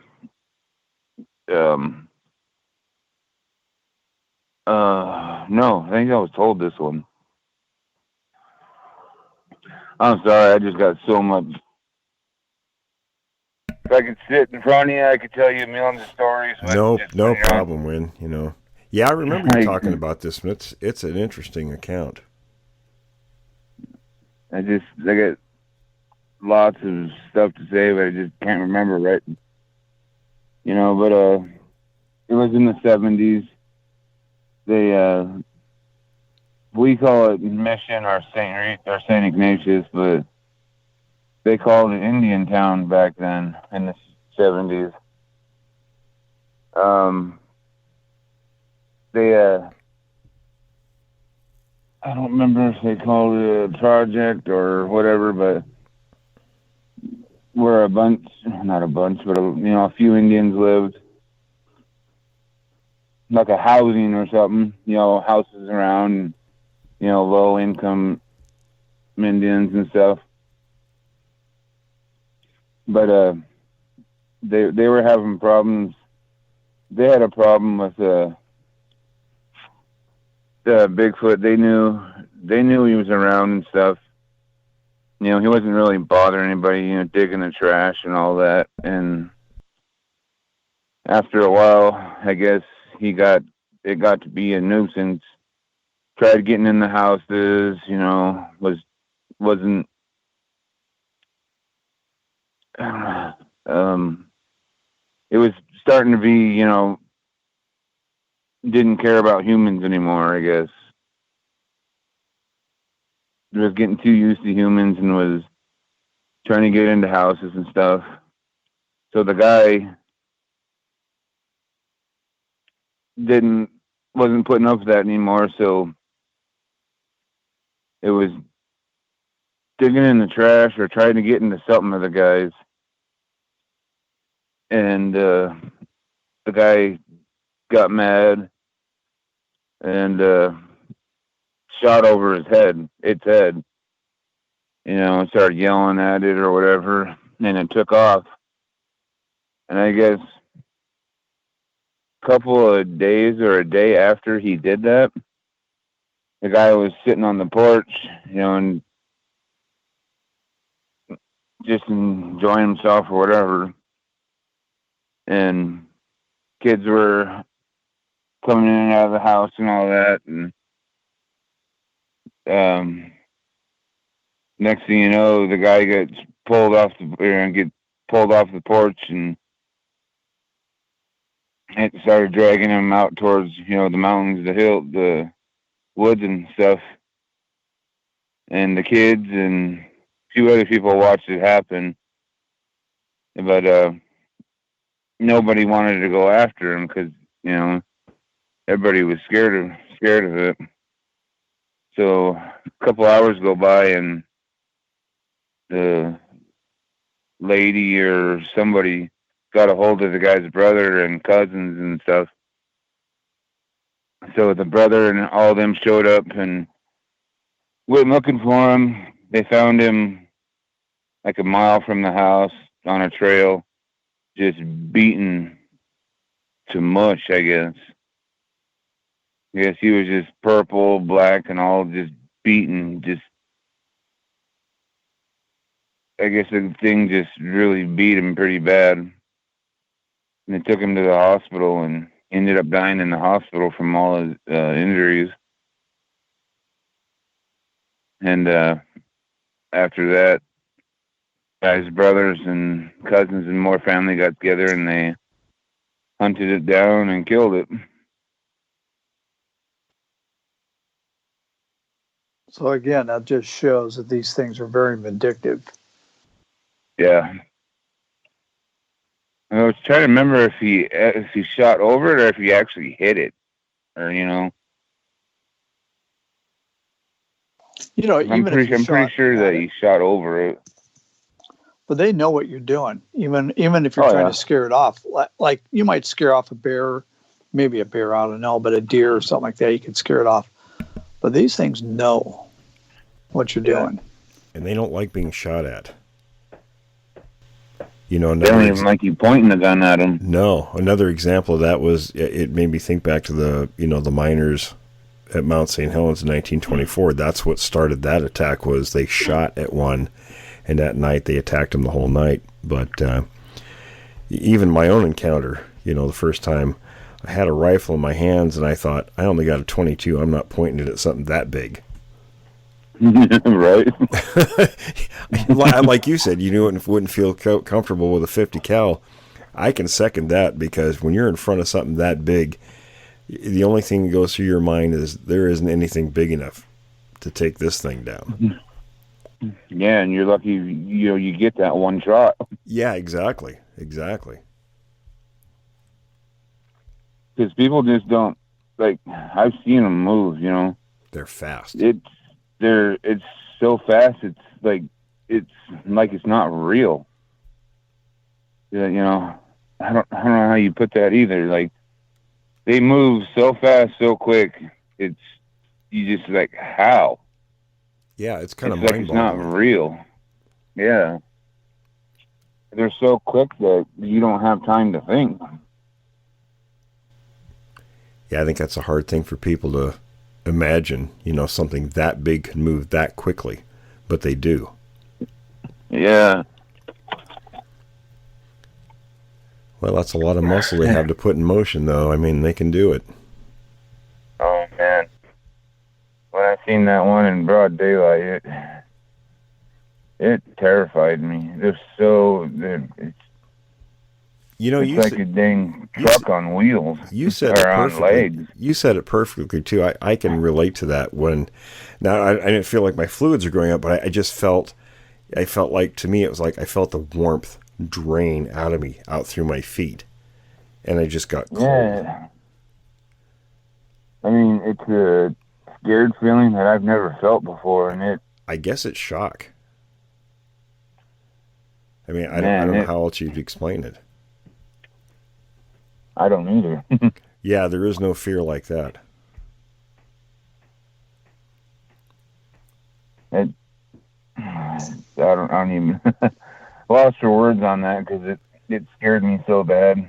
I think I was told this one. I'm sorry, I just got so much. If I could sit in front of you, I could tell you millions of stories. No problem, Wynn. Yeah, I remember you talking about this, and it's an interesting account. I got lots of stuff to say, but I just can't remember right. But it was in the 70s. They we call it Mission or Saint Ignatius, but they called it Indian Town back then in the 70s. I don't remember if they called it a project or whatever, but where not a bunch, but a few Indians lived. Like a housing or something, houses around, low income Indians and stuff. But they were having problems. They had a problem with the Bigfoot. They knew he was around and stuff. He wasn't really bothering anybody, digging the trash and all that. And after a while, I guess it got to be a nuisance. Tried getting in the houses, wasn't. It was starting to be, didn't care about humans anymore, I guess. It was getting too used to humans and was trying to get into houses and stuff. So the guy wasn't putting up with that anymore, so it was digging in the trash or trying to get into something of the guys. And the guy got mad and shot over its head, and started yelling at it or whatever, and it took off. And I guess a couple of days or a day after he did that, the guy was sitting on the porch, and just enjoying himself or whatever. And kids were coming in and out of the house and all that. And next thing you know, the guy gets pulled off the porch, and it started dragging him out towards, the mountains, the hill, the woods and stuff. And the kids and a few other people watched it happen. But nobody wanted to go after him because, everybody was scared of it. So a couple hours go by, and the lady or somebody got a hold of the guy's brother and cousins and stuff. So the brother and all of them showed up and went looking for him. They found him like a mile from the house on a trail, just beaten to mush, I guess. I guess he was just purple, black, and all just beaten. Just, I guess the thing just really beat him pretty bad. And they took him to the hospital and ended up dying in the hospital from all his injuries. And after that, guy's brothers and cousins and more family got together and they hunted it down and killed it. So again, that just shows that these things are very vindictive. Yeah. I was trying to remember if he shot over it or if he actually hit it, or I'm pretty sure that he shot over it. But they know what you're doing, even if you're trying to scare it off. Like you might scare off a bear, maybe a bear, I don't know, but a deer or something like that, you can scare it off. But these things know what you're doing, and they don't like being shot at. They don't even like you pointing the gun at them. No. Another example of that was, it made me think back to the miners at Mount St. Helens in 1924. That's what started that attack, was they shot at one, and that night they attacked him the whole night. But even my own encounter, the first time I had a rifle in my hands and I thought, I only got a 22. I'm not pointing it at something that big. Right. Like you said, wouldn't feel comfortable with a 50 cal. I can second that, because when you're in front of something that big, the only thing that goes through your mind is there isn't anything big enough to take this thing down. Yeah, and you're lucky you get that one shot. Yeah, exactly. Because people just don't, like, I've seen them move, They're fast. It's so fast, it's like it's not real. I don't know how you put that either. Like, they move so fast, so quick, you just like, how? Yeah, it's kind of like it's not real. Yeah. They're so quick that you don't have time to think. Yeah, I think that's a hard thing for people to imagine, something that big can move that quickly, but they do. Yeah. Well, that's a lot of muscle they have to put in motion, though. I mean, they can do it. Oh, man. When I seen that one in broad daylight, it terrified me. It's like a dang truck on wheels. You said it on legs. You said it perfectly too. I can relate to that. Now I didn't feel like my fluids are going up, but I just felt like, to me, it was like I felt the warmth drain out of me, out through my feet, and I just got cold. Yeah. I mean, it's a scared feeling that I've never felt before, and I guess it's shock. I mean, I don't know how else you'd explain it. I don't either. Yeah, there is no fear like that. I don't even lost for words on that, because it scared me so bad.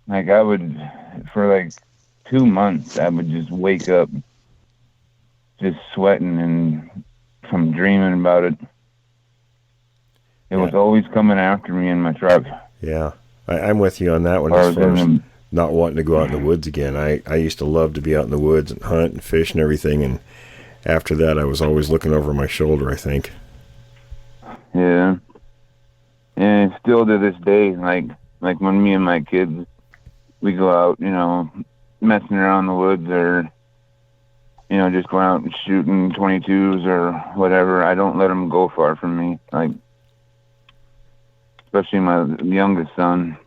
Like, I would, for like 2 months, I would just wake up just sweating and from dreaming about it. It was always coming after me in my truck. Yeah. I'm with you on that one, as far as not wanting to go out in the woods again. I used to love to be out in the woods and hunt and fish and everything, and after that I was always looking over my shoulder, I think. Yeah. And still to this day, like when me and my kids, we go out, messing around the woods, or, just going out and shooting 22s or whatever, I don't let them go far from me. Like, especially my youngest son,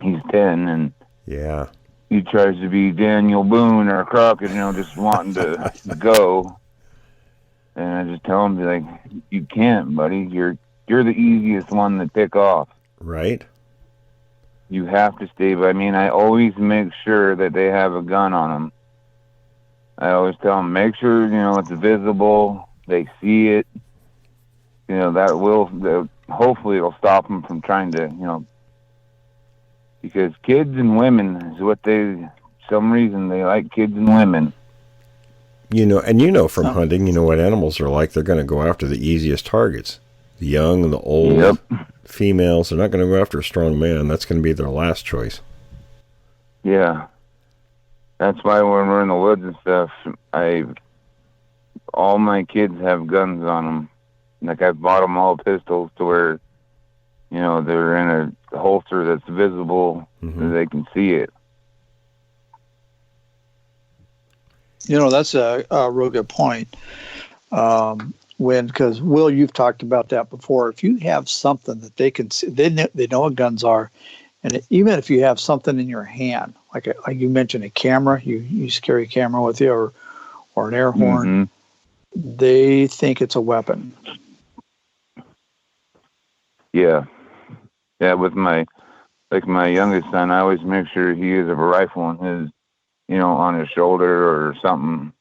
he's 10, and yeah, he tries to be Daniel Boone or Crockett, just wanting to go. And I just tell him, like, you can't, buddy. You're the easiest one to pick off. Right. You have to stay. But I always make sure that they have a gun on them. I always tell them, make sure, it's visible. They see it. Hopefully it'll stop them from trying to, because kids and women is what some reason they like kids and women. From hunting, what animals are like. They're going to go after the easiest targets. The young and the old. Yep. Females. They're not going to go after a strong man. That's going to be their last choice. Yeah. That's why when we're in the woods and stuff, all my kids have guns on them. Like, I've bought them all pistols to where, they're in a holster that's visible, so they can see it. That's a real good point. Because Will, you've talked about that before. If you have something that they can see, they know what guns are, and even if you have something in your hand, like you mentioned, a camera, you carry a camera with you, or an air horn, they think it's a weapon. Yeah. With my youngest son, I always make sure he has a rifle on his, on his shoulder or something.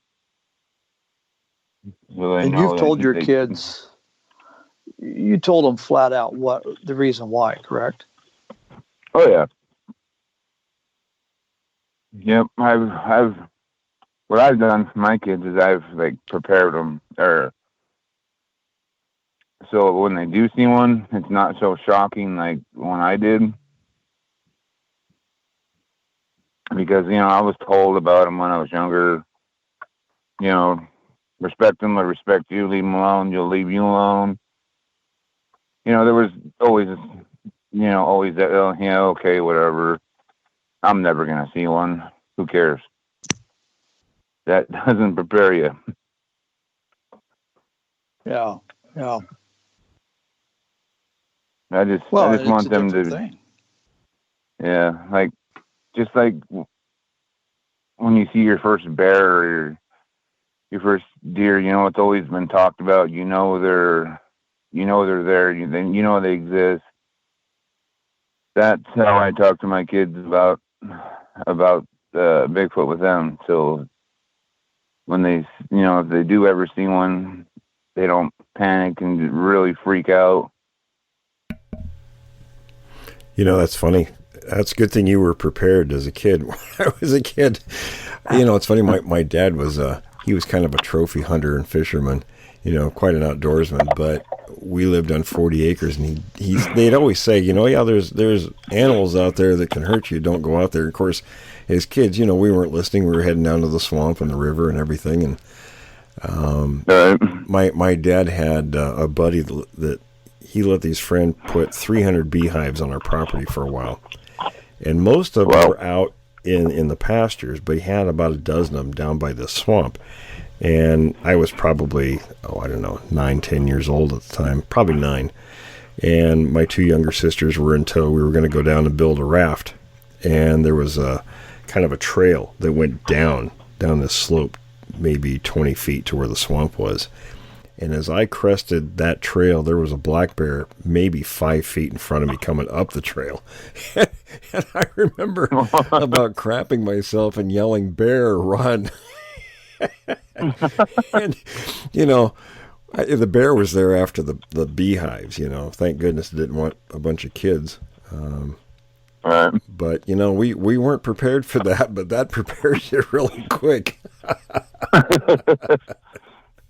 So and you've told your kids, you told them flat out what the reason why, correct? Oh yeah. Yep. What I've done for my kids is I've prepared them, so when they do see one, it's not so shocking like when I did. Because, I was told about them when I was younger. Respect them, I respect you, leave them alone, you'll leave you alone. There was always that, okay, whatever. I'm never going to see one. Who cares? That doesn't prepare you. Yeah. I just want them to. Thing. Yeah, just like when you see your first bear or your first deer, it's always been talked about. They're there. They exist. That's how I talk to my kids about Bigfoot with them. So when they, if they do ever see one, they don't panic and really freak out. That's funny. That's a good thing you were prepared as a kid. When I was a kid, it's funny. My dad was he was kind of a trophy hunter and fisherman, quite an outdoorsman. But we lived on 40 acres, and they'd always say, there's animals out there that can hurt you. Don't go out there. Of course, as kids, we weren't listening. We were heading down to the swamp and the river and everything. And my dad had a buddy that he let his friend put 300 beehives on our property for a while. And most of them were out in the pastures, but he had about a dozen of them down by the swamp. And I was probably, 9, 10 years old at the time, probably 9. And my 2 younger sisters were in tow. We were going to go down and build a raft. And there was a kind of a trail that went down this slope, maybe 20 feet to where the swamp was. And as I crested that trail, there was a black bear maybe 5 feet in front of me coming up the trail. And I remember about crapping myself and yelling, "Bear, run." And, the bear was there after the beehives, Thank goodness it didn't want a bunch of kids. Right. But, we weren't prepared for that, but that prepares you really quick.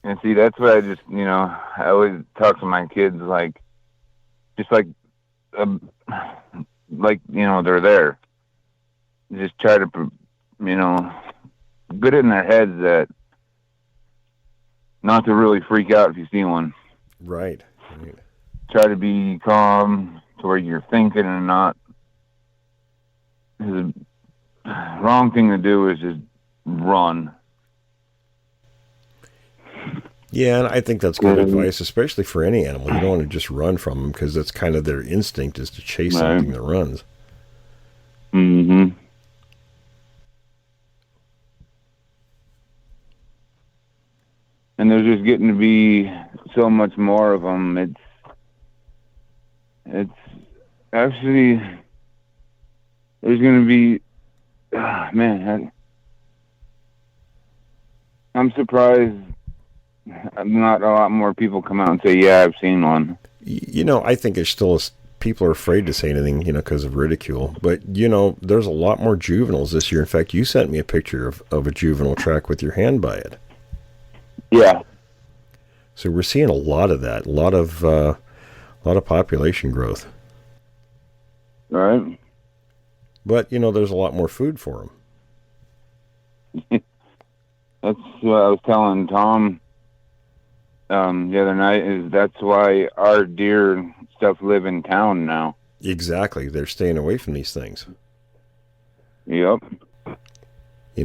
And see, that's what I just, I always talk to my kids they're there. Just try to, put it in their heads that not to really freak out if you see one. Right. Try to be calm to where you're thinking and not. The wrong thing to do is just run. Yeah, and I think that's good advice, especially for any animal. You don't want to just run from them because that's kind of their instinct is to chase something that runs. Mm-hmm. and there's just getting to be so much more of them. It's actually, there's going to be, man, I'm surprised not a lot more people come out and say, yeah, I've seen one. I think it's still, people are afraid to say anything, because of ridicule. But, there's a lot more juveniles this year. In fact, you sent me a picture of a juvenile track with your hand by it. Yeah. So we're seeing a lot of that, a lot of population growth. Right. But, there's a lot more food for them. That's what I was telling Tom the other night, is that's why our deer stuff live in town now. Exactly. They're staying away from these things. Yep.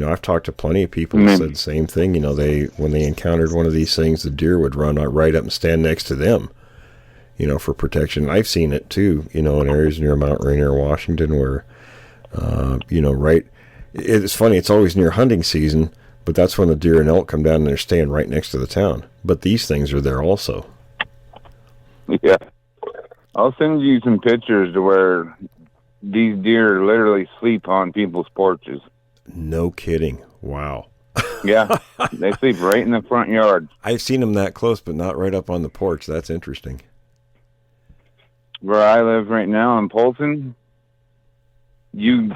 I've talked to plenty of people who said the same thing. When they encountered one of these things, the deer would run right up and stand next to them, for protection. I've seen it too, in areas near Mount Rainier, Washington, where, it's funny, it's always near hunting season, but that's when the deer and elk come down and they're staying right next to the town. But these things are there also. Yeah. I'll send you some pictures to where these deer literally sleep on people's porches. No kidding. Wow. Yeah. They sleep right in the front yard. I've seen them that close, but not right up on the porch. That's interesting. Where I live right now in Polson, you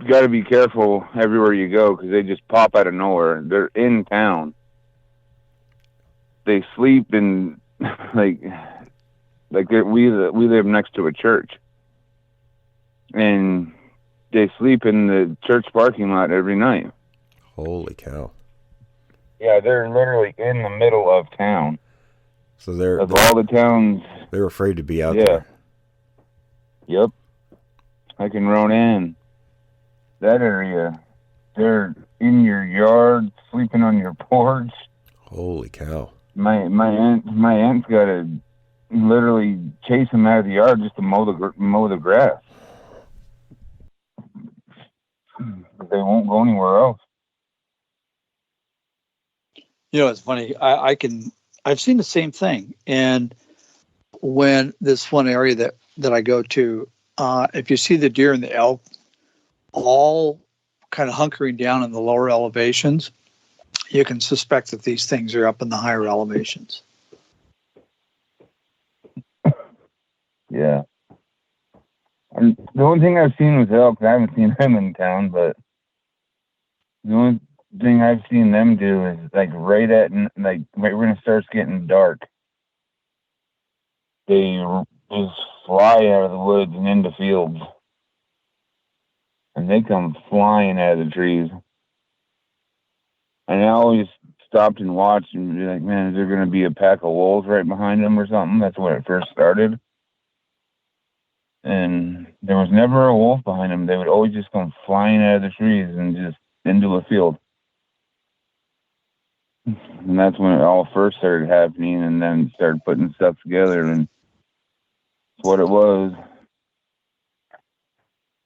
got to be careful everywhere you go because they just pop out of nowhere. They're in town. They sleep in we live next to a church, and they sleep in the church parking lot every night. Holy cow! Yeah, they're literally in the middle of town. So they're all the towns. They're afraid to be out there. Yep. I can run in that area. They're in your yard, sleeping on your porch. Holy cow! My aunt's got to literally chase them out of the yard just to mow the grass. They won't go anywhere else. It's funny. I've seen the same thing. And when this one area that I go to, if you see the deer and the elk all kind of hunkering down in the lower elevations, you can suspect that these things are up in the higher elevations. Yeah. And the only thing I've seen with elk, I haven't seen them in town, but the only thing I've seen them do is right when it starts getting dark, they just fly out of the woods and into fields. And they come flying out of the trees. And I always stopped and watched and be like, man, is there going to be a pack of wolves right behind them or something? That's when it first started. And there was never a wolf behind them. They would always just come flying out of the trees and just into a field. And that's when it all first started happening, and then started putting stuff together, and that's what it was.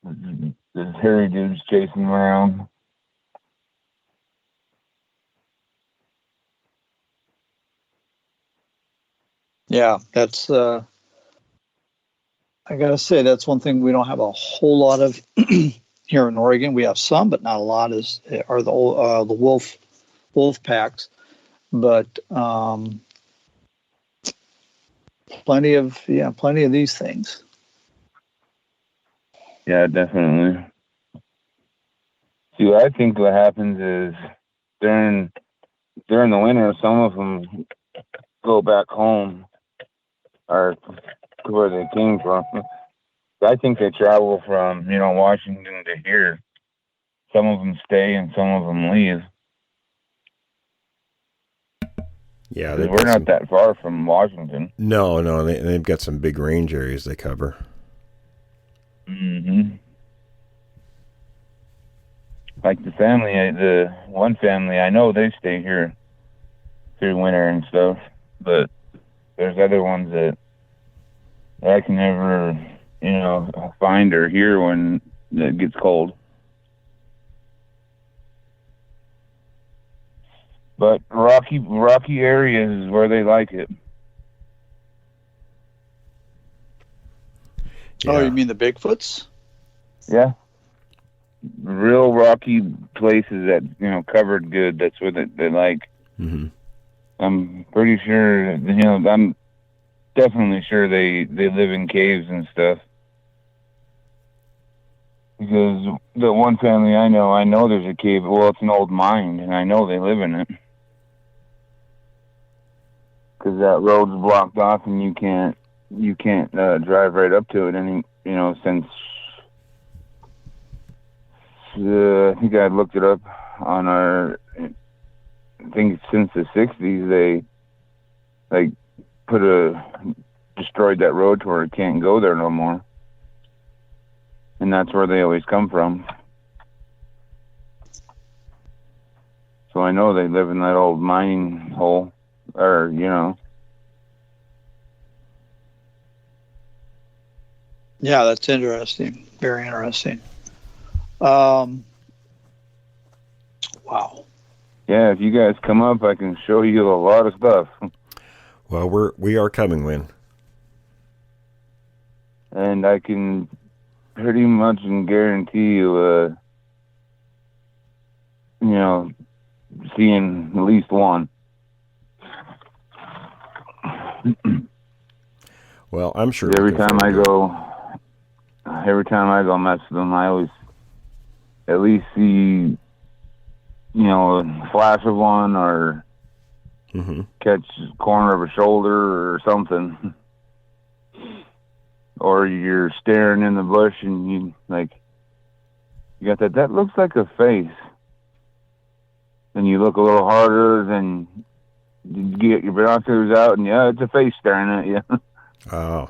The hairy dudes chasing around. Yeah, that's I gotta say that's one thing we don't have a whole lot of here in Oregon. We have some, but not a lot. Are the wolf packs, but plenty of these things. Yeah, definitely. See, what I think what happens is during the winter, some of them go back home or to where they came from. I think they travel from, Washington to here. Some of them stay and some of them leave. Yeah, we're not that far from Washington. No, they've got some big range areas they cover. Mm-hmm. Like the one family I know, they stay here through winter and stuff, but there's other ones that I can never, find or hear when it gets cold. But rocky areas is where they like it. Oh, Yeah. you mean the Bigfoots? Yeah. Real rocky places that, covered good. That's what they like. Mm-hmm. I'm pretty sure, I'm definitely sure they live in caves and stuff. Because the one family I know there's a cave. Well, it's an old mine, and I know they live in it. Because that road's blocked off, and you can't drive right up to it since I think I looked it up on I think since the 60s they destroyed that road to where it can't go there no more. And that's where they always come from. So I know they live in that old mining hole, or, Yeah, that's interesting. Very interesting. Wow. Yeah, if you guys come up, I can show you a lot of stuff. Well, we are coming, Wynn. And I can pretty much guarantee you, seeing at least one. Well, I'm sure. Every time I go mess with them, I always at least see, a flash of one or catch the corner of a shoulder or something. Or you're staring in the bush and you got that looks like a face. And you look a little harder, then you get your binoculars out and it's a face staring at you. Oh.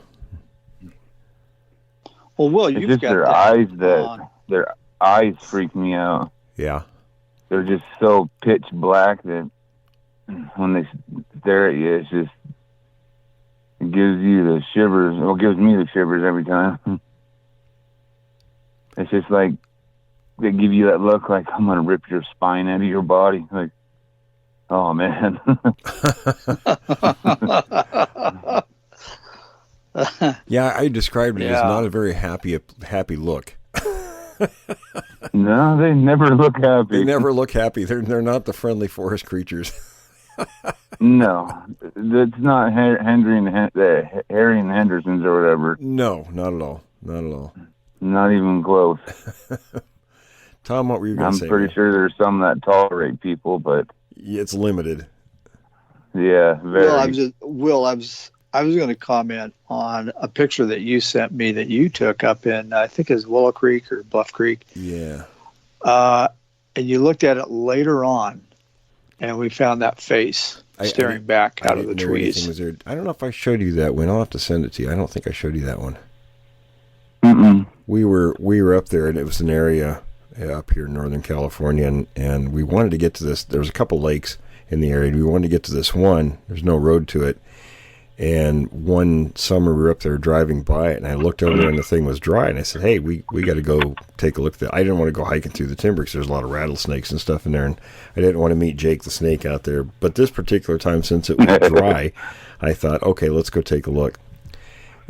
Well, Will, It's you've just got their that their eyes freak me out. Yeah. They're just so pitch black that when they stare at you, it gives you the shivers. Well, it gives me the shivers every time. It's just like they give you that look like I'm gonna rip your spine out of your body. Like, oh man. Yeah, I described it as not a very happy look. No, they never look happy. They never look happy. They're not the friendly forest creatures. No, it's not Harry and Henderson's or whatever. No, not at all. Not at all. Not even close. Tom, what were you going to say? I'm pretty sure there's some that tolerate people, but it's limited. Yeah, very. I was going to comment on a picture that you sent me that you took up in, I think it's Willow Creek or Bluff Creek. Yeah. And you looked at it later on, and we found that face staring back out of the trees. I don't know if I showed you that one. I'll have to send it to you. I don't think I showed you that one. Mm-mm. We were up there, and it was an area up here in Northern California, and we wanted to get to this. There was a couple lakes in the area, and we wanted to get to this one. There's no road to it. And one summer we were up there driving by it, and I looked over there and the thing was dry, and I said, hey, we got to go take a look at that. I didn't want to go hiking through the timber because there's a lot of rattlesnakes and stuff in there, and I didn't want to meet Jake the snake out there. But this particular time, since it was dry, I thought, okay, let's go take a look.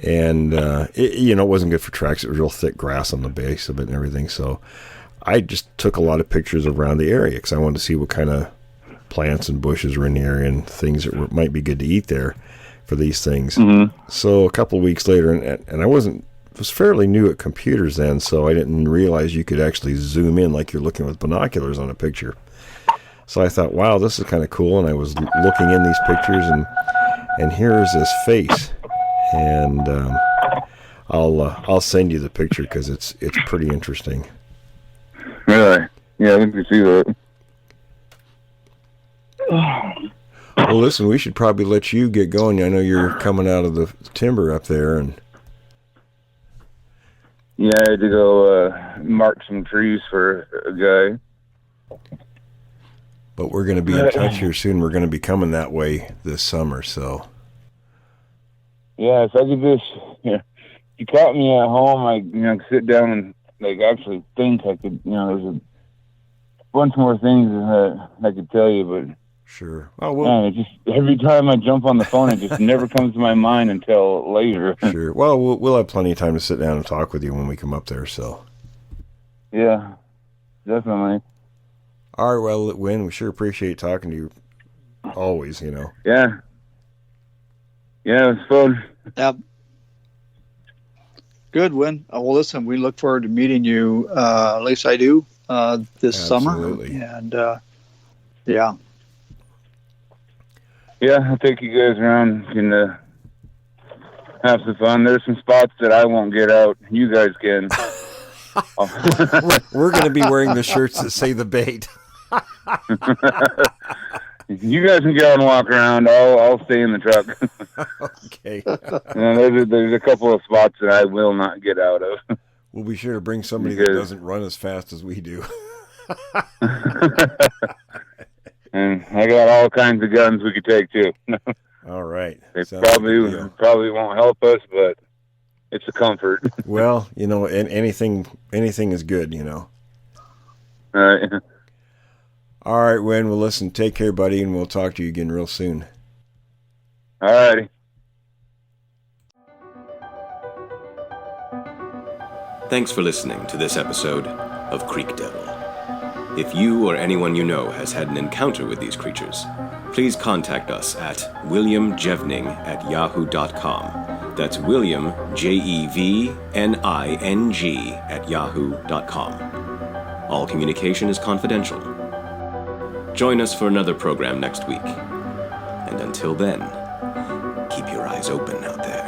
And it wasn't good for tracks. It was real thick grass on the base of it and everything. So I just took a lot of pictures around the area because I wanted to see what kind of plants and bushes were in the area and things that might be good to eat there for these things. Mm-hmm. So a couple of weeks later, and I was fairly new at computers then, so I didn't realize you could actually zoom in like you're looking with binoculars on a picture. So I thought, wow, this is kind of cool, and I was looking in these pictures, and here's this face, and I'll send you the picture because it's pretty interesting. Really? Yeah, I can see that. Well, listen, we should probably let you get going. I know you're coming out of the timber up there, and yeah, I had to go mark some trees for a guy. But we're going to be in touch here soon. We're going to be coming that way this summer, so. Yeah, if I could just, you caught me at home, I sit down and actually think I could, there's a bunch more things that I could tell you, but Sure. Well, it just every time I jump on the phone, it just never comes to my mind until later. Sure. Well, we'll have plenty of time to sit down and talk with you when we come up there. So. Yeah, definitely. All right. Well, Wynn, we sure appreciate talking to you. Always, you know. Yeah. Yeah, it was fun. Yeah. Good, Wynn. Well, listen, we look forward to meeting you. At least I do. This summer. And yeah. Yeah, I'll take you guys around and have some fun. There's some spots that I won't get out. You guys can. We're going to be wearing the shirts that say the bait. You guys can go and walk around. I'll stay in the truck. Okay. And there's a couple of spots that I will not get out of. We'll be sure to bring somebody that doesn't run as fast as we do. And I got all kinds of guns we could take too. All right. They probably won't help us, but it's a comfort. Well, you know, anything is good, you know. All right. All right, Wynn. Well, listen, take care, buddy, and we'll talk to you again real soon. All righty. Thanks for listening to this episode of Creek Devil. If you or anyone you know has had an encounter with these creatures, please contact us at wjevning@yahoo.com. That's William, Jevning, @yahoo.com. All communication is confidential. Join us for another program next week. And until then, keep your eyes open out there.